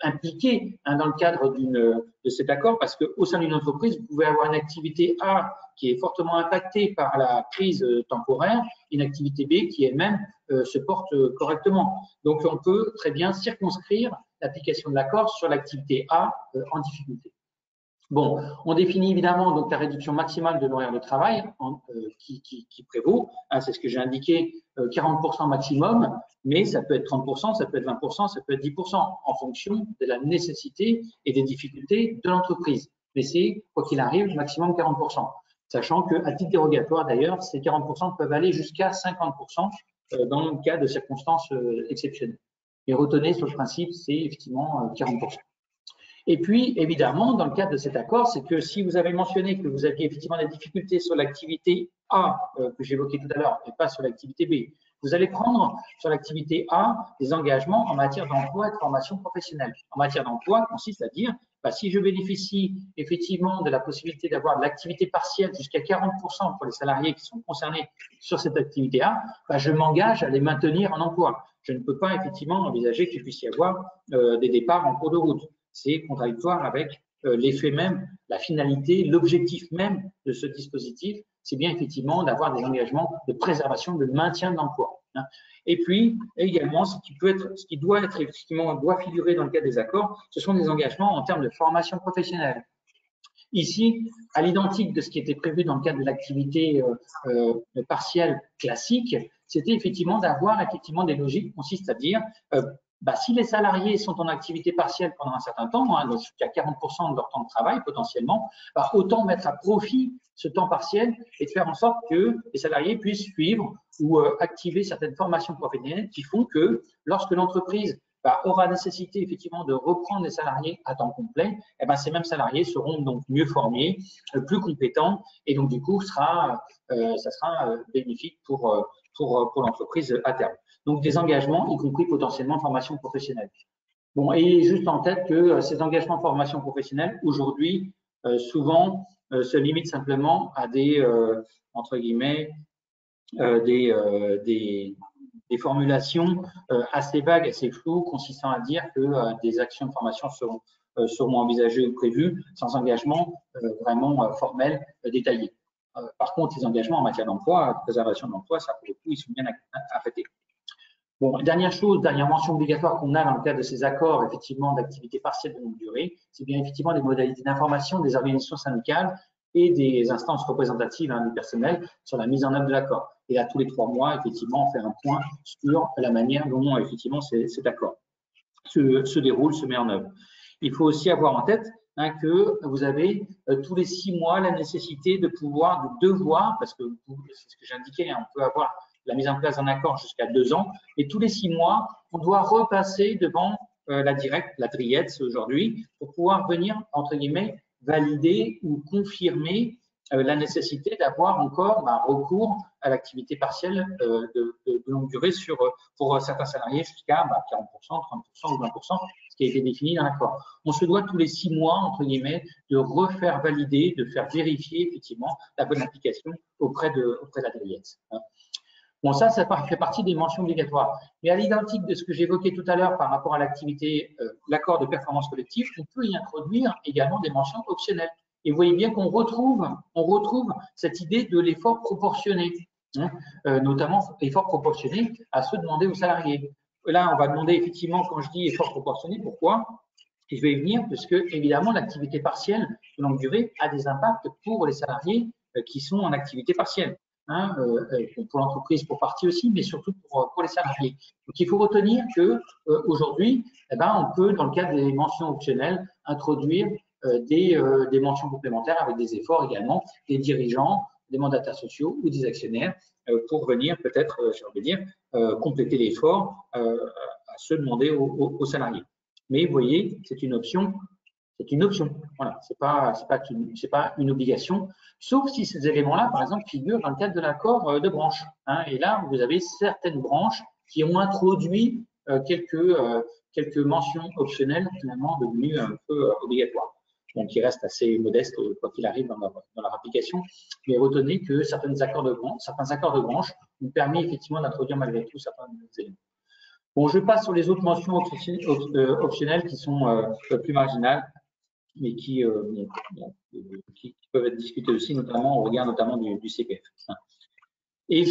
impliquées hein, dans le cadre de cet accord, parce qu'au sein d'une entreprise, vous pouvez avoir une activité A qui est fortement impactée par la crise temporaire, une activité B qui elle-même se porte correctement. Donc, on peut très bien circonscrire l'application de l'accord sur l'activité A en difficulté. Bon, on définit évidemment donc la réduction maximale de l'horaire de travail qui prévaut. Hein, c'est ce que j'ai indiqué, 40% maximum, mais ça peut être 30%, ça peut être 20%, ça peut être 10% en fonction de la nécessité et des difficultés de l'entreprise. Mais c'est, quoi qu'il arrive, maximum 40%. Sachant qu'à titre dérogatoire, d'ailleurs, ces 40% peuvent aller jusqu'à 50% dans le cas de circonstances exceptionnelles. Et retenez sur le principe, c'est effectivement 40%. Et puis, évidemment, dans le cadre de cet accord, c'est que si vous avez mentionné que vous aviez effectivement des difficultés sur l'activité A, que j'évoquais tout à l'heure, et pas sur l'activité B, vous allez prendre sur l'activité A des engagements en matière d'emploi et de formation professionnelle. En matière d'emploi, consiste à dire, bah, si je bénéficie effectivement de la possibilité d'avoir de l'activité partielle jusqu'à 40% pour les salariés qui sont concernés sur cette activité A, bah, je m'engage à les maintenir en emploi. Je ne peux pas effectivement envisager qu'il puisse y avoir des départs en cours de route. C'est contradictoire avec l'effet même, la finalité, l'objectif même de ce dispositif. C'est bien effectivement d'avoir des engagements de préservation, de maintien de l'emploi. Et puis également, ce qui doit être effectivement doit figurer dans le cadre des accords, ce sont des engagements en termes de formation professionnelle. Ici, à l'identique de ce qui était prévu dans le cadre de l'activité partielle classique, c'était effectivement d'avoir effectivement des logiques qui consistent à dire bah, si les salariés sont en activité partielle pendant un certain temps, hein, donc jusqu'à 40% de leur temps de travail potentiellement, bah, autant mettre à profit ce temps partiel et de faire en sorte que les salariés puissent suivre ou activer certaines formations professionnelles qui font que lorsque l'entreprise bah, aura nécessité effectivement de reprendre les salariés à temps complet, eh ben, ces mêmes salariés seront donc mieux formés, plus compétents et donc du coup ça sera bénéfique pour l'entreprise à terme. Donc, des engagements, y compris potentiellement de formation professionnelle. Bon, et juste en tête que ces engagements de formation professionnelle, aujourd'hui, souvent, se limitent simplement à des, entre guillemets, des formulations assez vagues, assez floues, consistant à dire que des actions de formation seront envisagées ou prévues sans engagement vraiment formel, détaillé. Par contre, les engagements en matière d'emploi, de préservation de l'emploi, ça, pour le coup, ils sont bien arrêtés. Bon, dernière mention obligatoire qu'on a dans le cadre de ces accords, effectivement, d'activité partielle de longue durée, c'est bien effectivement les modalités d'information des organisations syndicales et des instances représentatives du personnel sur la mise en œuvre de l'accord. Et là, tous les 3 mois, effectivement, on fait un point sur la manière dont, effectivement, cet accord se déroule, se met en œuvre. Il faut aussi avoir en tête hein, que vous avez tous les 6 mois la nécessité de devoir, parce que c'est ce que j'indiquais, hein, on peut avoir la mise en place d'un accord jusqu'à 2 ans, et tous les 6 mois, on doit repasser devant la DRIEETS aujourd'hui, pour pouvoir venir, entre guillemets, valider ou confirmer la nécessité d'avoir encore recours à l'activité partielle de longue durée pour certains salariés jusqu'à 40%, 30% ou 20%, ce qui a été défini dans l'accord. On se doit tous les 6 mois, entre guillemets, de refaire valider, de faire vérifier effectivement la bonne application auprès de la DRIEETS. Bon, ça fait partie des mentions obligatoires. Mais à l'identique de ce que j'évoquais tout à l'heure par rapport à l'activité, l'accord de performance collective, on peut y introduire également des mentions optionnelles. Et vous voyez bien qu'on retrouve cette idée de l'effort proportionné, hein, notamment effort proportionné à ceux demandés aux salariés. Là, on va demander effectivement, quand je dis effort proportionné, pourquoi? Et je vais y venir, parce que évidemment, l'activité partielle de longue durée a des impacts pour les salariés qui sont en activité partielle. Hein, pour l'entreprise pour partie aussi, mais surtout pour les salariés. Donc, il faut retenir que aujourd'hui, on peut, dans le cadre des mentions optionnelles, introduire des mentions complémentaires avec des efforts également des dirigeants, des mandataires sociaux ou des actionnaires pour venir peut-être, j'ai envie de dire, compléter l'effort à ceux demandés aux salariés. Mais vous voyez, c'est une option. C'est une option. Voilà, c'est pas une obligation, sauf si ces éléments-là, par exemple, figurent dans le cadre de l'accord de branche. Hein, et là, vous avez certaines branches qui ont introduit quelques mentions optionnelles finalement devenues un peu obligatoires. Donc, qui restent assez modestes quoi qu'il arrive dans leur application. Mais retenez que certains accords de branche nous permettent effectivement d'introduire malgré tout certains éléments. Bon, je passe sur les autres mentions optionnelles qui sont plus marginales, mais qui peuvent être discutées aussi, notamment au regard du CPF. Et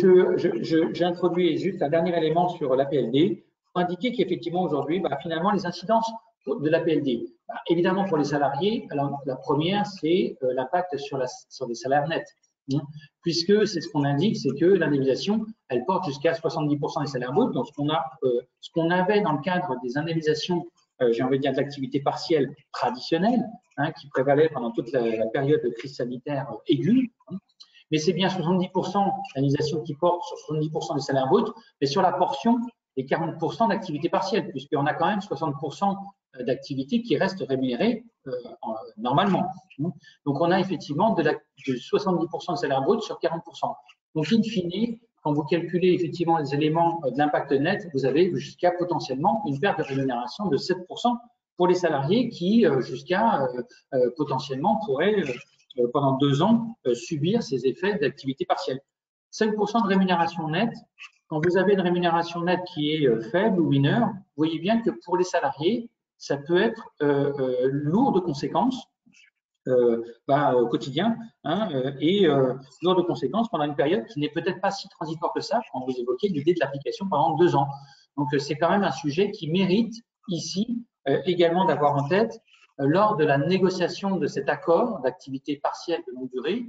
j'introduis juste un dernier élément sur l'APLD pour indiquer qu'effectivement aujourd'hui, finalement, les incidences de l'APLD, évidemment pour les salariés, alors la première, c'est l'impact sur les salaires nets, hein, puisque c'est ce qu'on indique, c'est que l'indemnisation, elle porte jusqu'à 70% des salaires bruts. Donc, ce qu'on avait dans le cadre des indemnisations, j'ai envie de dire de l'activité partielle traditionnelle, hein, qui prévalait pendant toute la période de crise sanitaire aiguë, hein, mais c'est bien 70% d'indemnisation qui porte sur 70% des salaires bruts, mais sur la portion des 40% d'activité partielle, puisqu'on a quand même 60% d'activité qui reste rémunérée normalement. Donc, on a effectivement de 70% de salaire brut sur 40%. Donc, in fine, quand vous calculez effectivement les éléments de l'impact net, vous avez jusqu'à potentiellement une perte de rémunération de 7% pour les salariés qui, jusqu'à potentiellement, pourraient, pendant 2 ans, subir ces effets d'activité partielle. 5% de rémunération nette, quand vous avez une rémunération nette qui est faible ou mineure, vous voyez bien que pour les salariés, ça peut être lourd de conséquences au quotidien, hein, et lourd de conséquences pendant une période qui n'est peut-être pas si transitoire que ça quand vous évoquez l'idée de l'application pendant 2 ans. Donc, c'est quand même un sujet qui mérite ici également d'avoir en tête lors de la négociation de cet accord d'activité partielle de longue durée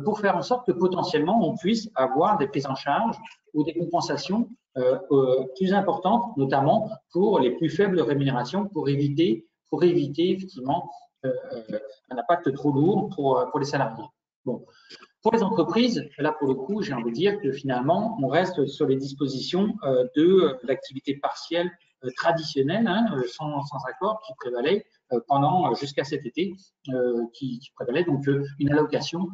pour faire en sorte que potentiellement on puisse avoir des prises en charge ou des compensations plus importantes, notamment pour les plus faibles rémunérations, pour éviter effectivement un impact trop lourd pour les salariés. Bon. Pour les entreprises, là pour le coup, j'ai envie de dire que finalement, on reste sur les dispositions de l'activité partielle traditionnelle, hein, sans accord, qui prévalait pendant jusqu'à cet été, qui prévalait donc une allocation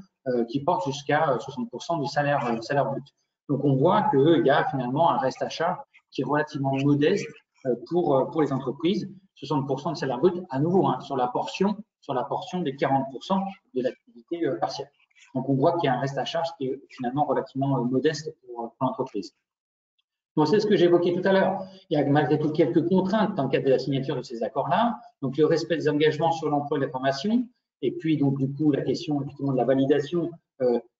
qui porte jusqu'à 60% du salaire brut. Donc on voit qu'il y a finalement un reste à charge qui est relativement modeste pour les entreprises, 60% de salaire brut à nouveau, hein, sur la portion des 40% de l'activité partielle. Donc, on voit qu'il y a un reste à charge qui est finalement relativement modeste pour l'entreprise. Donc, c'est ce que j'évoquais tout à l'heure. Il y a malgré tout quelques contraintes dans le cadre de la signature de ces accords-là. Donc, le respect des engagements sur l'emploi et la formation. Et puis, donc, du coup, la question effectivement de la validation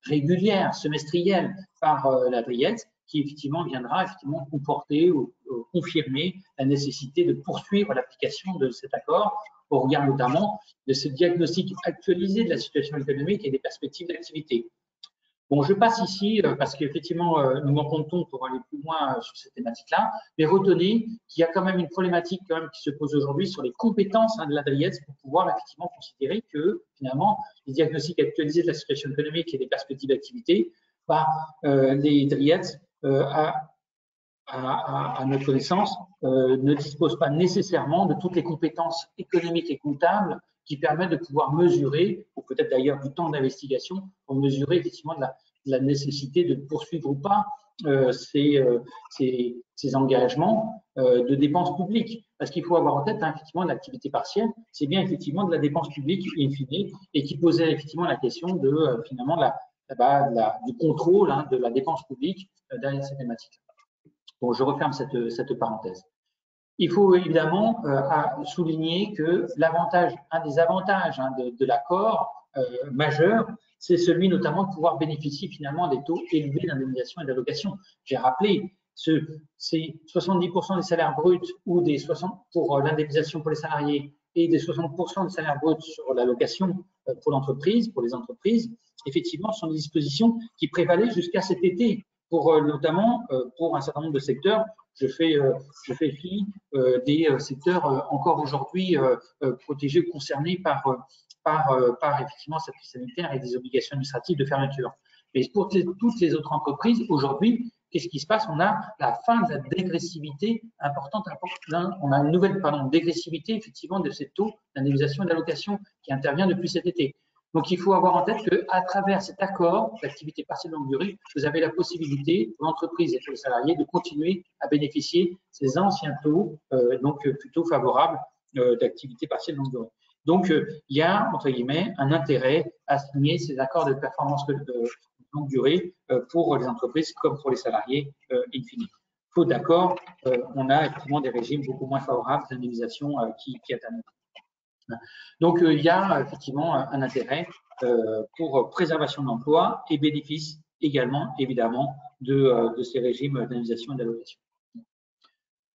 régulière, semestrielle par la DRIEETS, qui effectivement viendra effectivement comporter ou confirmer la nécessité de poursuivre l'application de cet accord au regard notamment de ce diagnostic actualisé de la situation économique et des perspectives d'activité. Bon, je passe ici parce qu'effectivement, nous manquons de temps pour aller plus loin sur cette thématique-là, mais retenez qu'il y a quand même une problématique quand même qui se pose aujourd'hui sur les compétences de la DRIEETS pour pouvoir effectivement considérer que finalement, les diagnostics actualisés de la situation économique et des perspectives d'activité, les DRIEETS, à notre connaissance, ne disposent pas nécessairement de toutes les compétences économiques et comptables qui permettent de pouvoir mesurer, ou peut-être d'ailleurs du temps d'investigation, pour mesurer effectivement de la nécessité de poursuivre ou pas ces engagements de dépenses publiques. Parce qu'il faut avoir en tête, hein, effectivement, l'activité partielle, c'est bien effectivement de la dépense publique in fine, et qui posait effectivement la question de finalement du contrôle de la dépense publique derrière ces thématiques. Bon, je referme cette parenthèse. Il faut évidemment souligner que un des avantages de l'accord majeur, c'est celui notamment de pouvoir bénéficier finalement des taux élevés d'indemnisation et d'allocation. J'ai rappelé, c'est 70% des salaires bruts ou des 60% pour l'indemnisation pour les salariés et des 60% des salaires bruts sur l'allocation pour l'entreprise, pour les entreprises. Effectivement, ce sont des dispositions qui prévalaient jusqu'à cet été. Notamment pour un certain nombre de secteurs, je fais fi des secteurs encore aujourd'hui protégés ou concernés par effectivement cette crise sanitaire et des obligations administratives de fermeture. Mais pour toutes les autres entreprises, aujourd'hui, qu'est-ce qui se passe? On a la fin de la dégressivité importante. On a une nouvelle dégressivité effectivement de ces taux d'indemnisation et d'allocation qui intervient depuis cet été. Donc, il faut avoir en tête qu'à travers cet accord d'activité partielle longue durée, vous avez la possibilité pour l'entreprise et pour les salariés de continuer à bénéficier de ces anciens taux, donc plutôt favorables d'activité partielle longue durée. Donc, il y a, entre guillemets, un intérêt à signer ces accords de performance longue durée pour les entreprises comme pour les salariés in fine. Faute d'accord, on a effectivement des régimes beaucoup moins favorables d'indemnisation qui atteignent. Donc, il y a effectivement un intérêt pour préservation de l'emploi et bénéfice également, évidemment, de ces régimes d'indemnisation et d'allocation.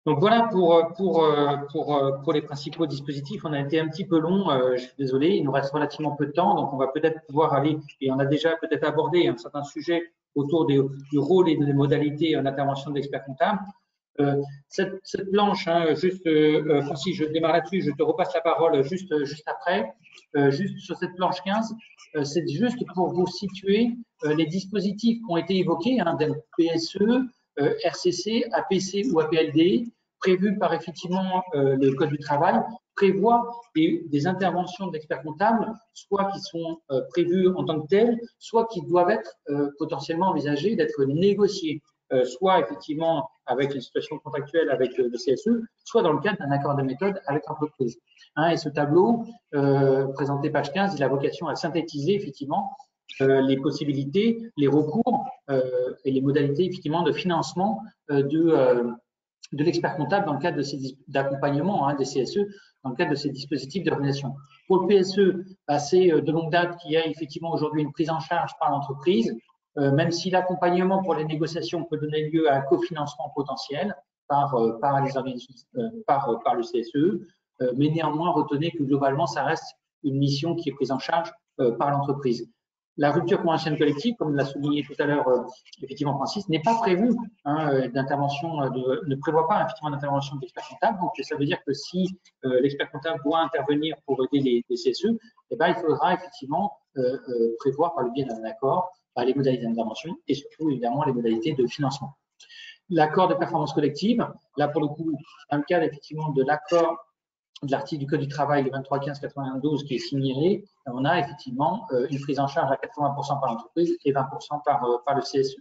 Donc, voilà pour les principaux dispositifs. On a été un petit peu long, je suis désolé, il nous reste relativement peu de temps, donc on va peut-être pouvoir aller, et on a déjà peut-être abordé un certain sujet autour du rôle et des modalités d'intervention de l'expert comptable. Cette planche, Francis, je démarre là-dessus, je te repasse la parole juste après. Juste sur cette planche 15, c'est juste pour vous situer les dispositifs qui ont été évoqués, PSE, RCC, APC ou APLD, prévus par effectivement le Code du travail, prévoit des interventions d'experts comptables, soit qui sont prévues en tant que telles, soit qui doivent être potentiellement envisagées d'être négociées. Soit effectivement avec les situations contractuelles avec le CSE, soit dans le cadre d'un accord de méthode avec l'entreprise. Et ce tableau, présenté page 15, il a vocation à synthétiser effectivement les possibilités, les recours et les modalités effectivement de financement de l'expert comptable dans le cadre d'accompagnement des CSE, dans le cadre de ces dispositifs d'organisation. Pour le PSE, c'est de longue date qu'il y a effectivement aujourd'hui une prise en charge par l'entreprise, même si l'accompagnement pour les négociations peut donner lieu à un cofinancement potentiel par les organisations, par le CSE, mais néanmoins retenez que globalement ça reste une mission qui est prise en charge par l'entreprise. La rupture conventionnelle collective, comme l'a souligné tout à l'heure effectivement Francis, n'est pas prévue ne prévoit pas effectivement d'intervention de l'expert comptable. Donc ça veut dire que si l'expert comptable doit intervenir pour aider les CSE, il faudra effectivement prévoir par le biais d'un accord les modalités d'intervention et surtout évidemment les modalités de financement. L'accord de performance collective, là pour le coup, dans le cadre effectivement de l'accord de l'article du Code du travail, le 23-15-92, qui est signé, on a effectivement une prise en charge à 80% par l'entreprise et 20% par le CSE.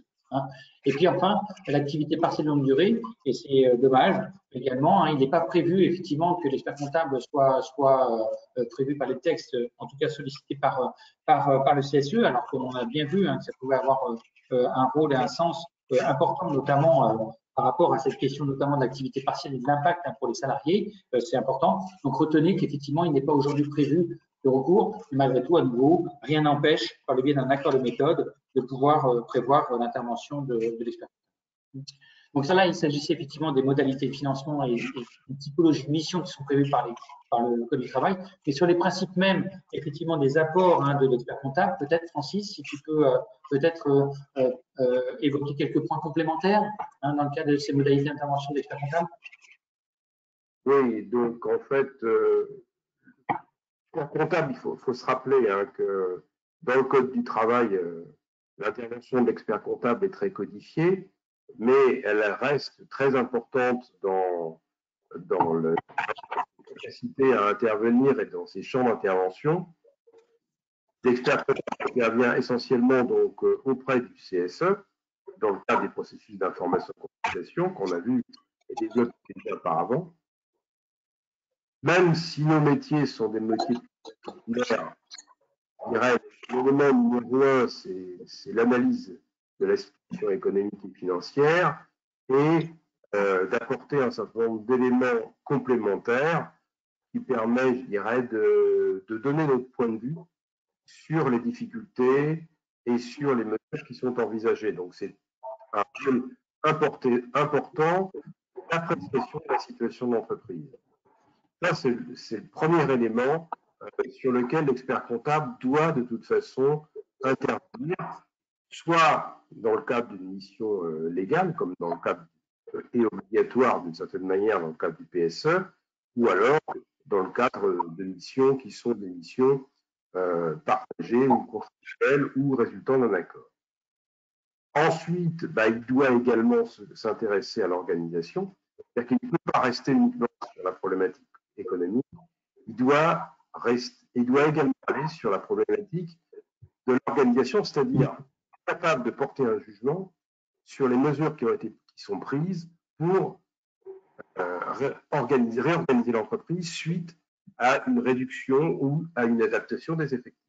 Et puis enfin, l'activité partielle longue durée, et c'est dommage également, il n'est pas prévu effectivement que l'expert comptable soit prévu par les textes, en tout cas sollicité par le CSE, alors qu'on a bien vu que ça pouvait avoir un rôle et un sens important, notamment par rapport à cette question notamment de l'activité partielle et de l'impact pour les salariés, c'est important. Donc retenez qu'effectivement, il n'est pas aujourd'hui prévu de recours, mais malgré tout, à nouveau, rien n'empêche, par le biais d'un accord de méthode, de pouvoir prévoir l'intervention de l'expert. Donc ça là, il s'agissait effectivement des modalités de financement et des typologies de missions qui sont prévues par le Code du travail. Mais sur les principes même, effectivement, des apports de l'expert comptable, peut-être, Francis, si tu peux peut-être évoquer quelques points complémentaires dans le cadre de ces modalités d'intervention de l'expert comptable. Oui, donc en fait, pour comptable, il faut se rappeler que dans le Code du travail, l'intervention de l'expert comptable est très codifiée, mais elle reste très importante dans la capacité à intervenir et dans ses champs d'intervention. L'expert comptable intervient essentiellement donc auprès du CSE, dans le cadre des processus d'information-communication qu'on a vu et développé déjà auparavant. Même si nos métiers sont des métiers populaires, je dirais, l'élément numéro un, c'est l'analyse de la situation économique et financière et d'apporter un certain nombre d'éléments complémentaires qui permettent, je dirais, de donner notre point de vue sur les difficultés et sur les mesures qui sont envisagées. Donc, c'est un rôle important d'appréciation de la situation de l'entreprise. Ça, c'est le premier élément sur lequel l'expert comptable doit de toute façon intervenir, soit dans le cadre d'une mission légale, comme dans le cadre et obligatoire d'une certaine manière dans le cadre du PSE, ou alors dans le cadre de missions qui sont des missions partagées ou consensuelles ou résultant d'un accord. Ensuite, il doit également s'intéresser à l'organisation, c'est-à-dire qu'il ne peut pas rester uniquement sur la problématique économique, il doit également aller sur la problématique de l'organisation, c'est-à-dire capable de porter un jugement sur les mesures qui sont prises pour réorganiser l'entreprise suite à une réduction ou à une adaptation des effectifs.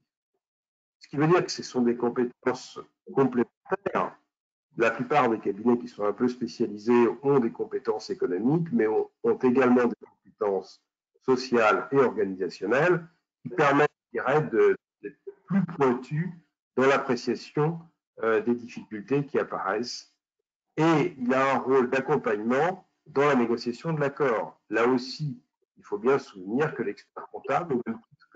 Ce qui veut dire que ce sont des compétences complémentaires. La plupart des cabinets qui sont un peu spécialisés ont des compétences économiques, mais ont également des compétences sociales et organisationnelles qui permettent, je dirais, d'être plus pointus dans l'appréciation des difficultés qui apparaissent. Et il a un rôle d'accompagnement dans la négociation de l'accord. Là aussi, il faut bien souvenir que l'expert comptable, au même titre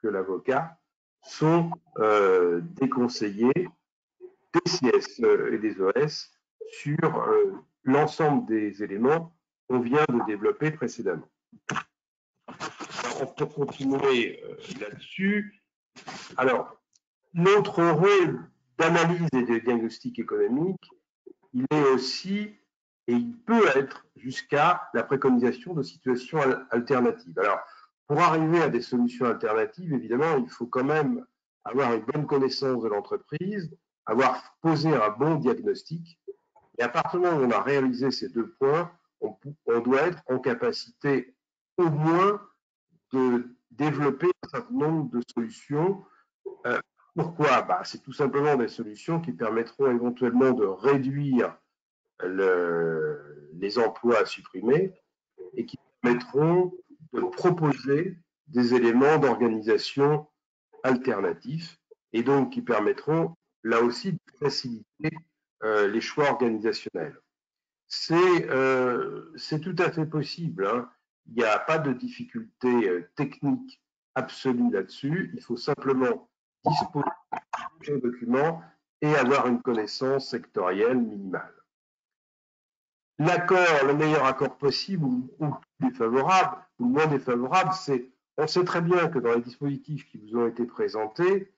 que l'avocat, sont des conseillers des CSE et des OS sur l'ensemble des éléments qu'on vient de développer précédemment. Alors, pour continuer là-dessus, alors, notre rôle d'analyse et de diagnostic économique, il est aussi, et il peut être jusqu'à la préconisation de situations alternatives. Alors, pour arriver à des solutions alternatives, évidemment, il faut quand même avoir une bonne connaissance de l'entreprise, avoir posé un bon diagnostic. Et à partir du moment où on a réalisé ces deux points, on doit être en capacité au moins de développer un certain nombre de solutions. Pourquoi ? C'est tout simplement des solutions qui permettront éventuellement de réduire les emplois à supprimer et qui permettront de proposer des éléments d'organisation alternatifs et donc qui permettront là aussi de faciliter les choix organisationnels. C'est tout à fait possible, hein. Il n'y a pas de difficulté technique absolue là-dessus. Il faut simplement disposer de documents et avoir une connaissance sectorielle minimale. L'accord, le meilleur accord possible ou plus défavorable ou moins défavorable, on sait très bien que dans les dispositifs qui vous ont été présentés,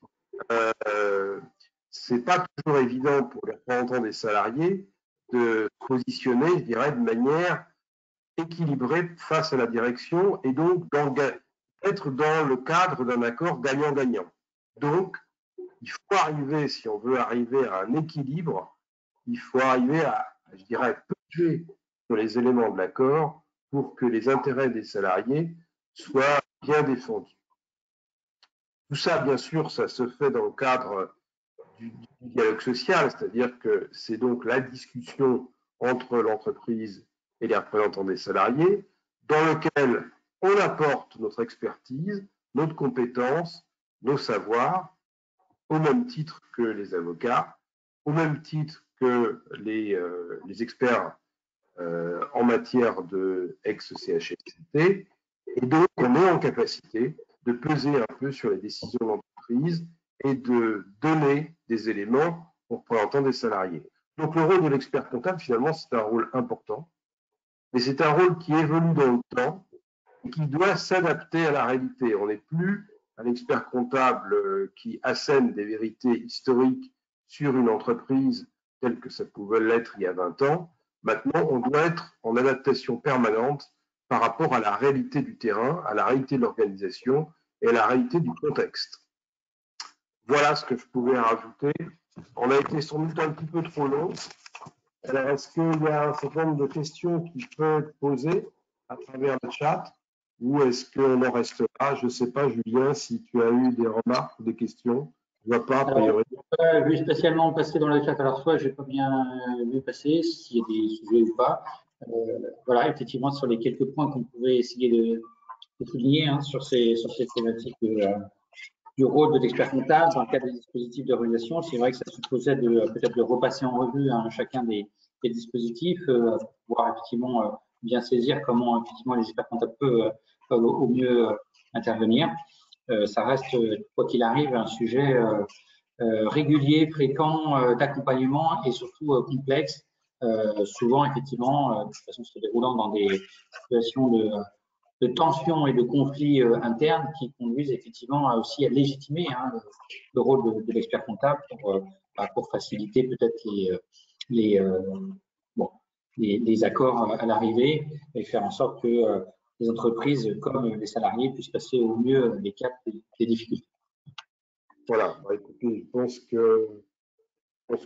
c'est pas toujours évident pour les représentants des salariés de se positionner, je dirais, de manière équilibrée face à la direction et donc être dans le cadre d'un accord gagnant-gagnant. Donc, il faut arriver, si on veut arriver à un équilibre, il faut arriver à, je dirais, peser sur les éléments de l'accord pour que les intérêts des salariés soient bien défendus. Tout ça, bien sûr, ça se fait dans le cadre du dialogue social, c'est-à-dire que c'est donc la discussion entre l'entreprise et les représentants des salariés, dans lequel on apporte notre expertise, notre compétence, nos savoirs, au même titre que les avocats, au même titre que les experts en matière de ex-CHSCT, et donc on est en capacité de peser un peu sur les décisions d'entreprise et de donner des éléments pour représentant des salariés. Donc le rôle de l'expert comptable, finalement, c'est un rôle important, mais c'est un rôle qui évolue dans le temps et qui doit s'adapter à la réalité. On n'est plus un expert comptable qui assène des vérités historiques sur une entreprise telle que ça pouvait l'être il y a 20 ans. Maintenant, on doit être en adaptation permanente par rapport à la réalité du terrain, à la réalité de l'organisation et à la réalité du contexte. Voilà ce que je pouvais rajouter. On a été sans doute un petit peu trop long. Alors, est-ce qu'il y a un certain nombre de questions qui peuvent être posées à travers le chat ou est-ce qu'on en reste là? Je ne sais pas, Julien, si tu as eu des remarques ou des questions. Je ne vois pas, a priori. Alors, vu spécialement passer dans le chat, alors soit je n'ai pas bien vu passer, s'il y a des sujets ou pas. Voilà, effectivement, sur les quelques points qu'on pouvait essayer de souligner sur ces thématiques du rôle de l'expert comptable dans le cadre des dispositifs de réalisation, c'est vrai que ça supposait peut-être de repasser en revue chacun des dispositifs, pour pouvoir effectivement bien saisir comment effectivement les experts comptables peuvent au mieux intervenir. Ça reste, quoi qu'il arrive, un sujet régulier, fréquent, d'accompagnement et surtout complexe, souvent effectivement, de toute façon se déroulant dans des situations de tensions et de conflits internes qui conduisent effectivement aussi à légitimer le rôle de l'expert comptable pour faciliter peut-être les accords à l'arrivée et faire en sorte que les entreprises comme les salariés puissent passer au mieux les caps des difficultés. Voilà, écoutez, je pense que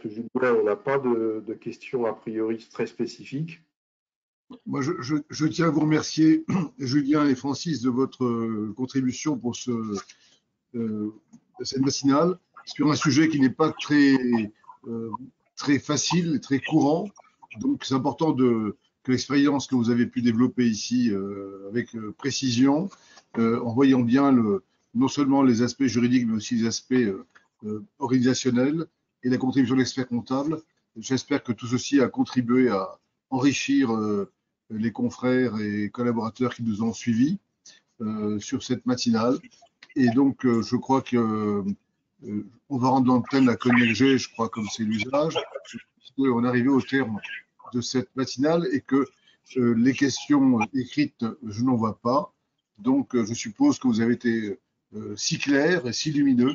Julien, on n'a pas de questions a priori très spécifiques. Moi, je tiens à vous remercier, Julien et Francis, de votre contribution pour cette matinale sur un sujet qui n'est pas très facile, très courant. Donc, c'est important que l'expérience que vous avez pu développer ici avec précision, en voyant bien non seulement les aspects juridiques, mais aussi les aspects organisationnels et la contribution de l'expert comptable. J'espère que tout ceci a contribué à enrichir les confrères et collaborateurs qui nous ont suivis sur cette matinale. Et donc, je crois que on va rendre l'antenne à Cognac G, je crois, comme c'est l'usage, puisqu'on est arrivé au terme de cette matinale et que les questions écrites, je n'en vois pas. Donc, je suppose que vous avez été si clairs et si lumineux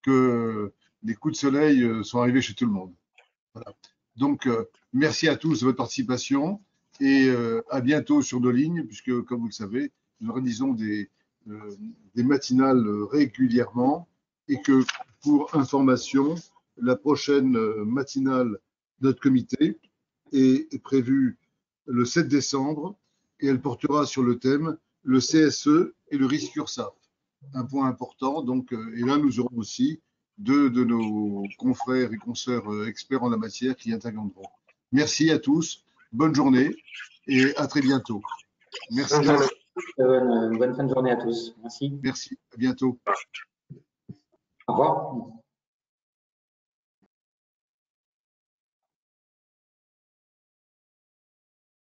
que les coups de soleil sont arrivés chez tout le monde. Voilà. Donc, merci à tous de votre participation et à bientôt sur nos lignes, puisque, comme vous le savez, nous réalisons des matinales régulièrement et que, pour information, la prochaine matinale de notre comité est prévue le 7 décembre et elle portera sur le thème le CSE et le risque URSSAF. Un point important. Donc, et là, nous aurons aussi deux de nos confrères et consoeurs experts en la matière qui interviendront. Merci à tous, bonne journée et à très bientôt. Merci. Bonne fin de journée à tous. Merci. Merci, à bientôt. Au revoir.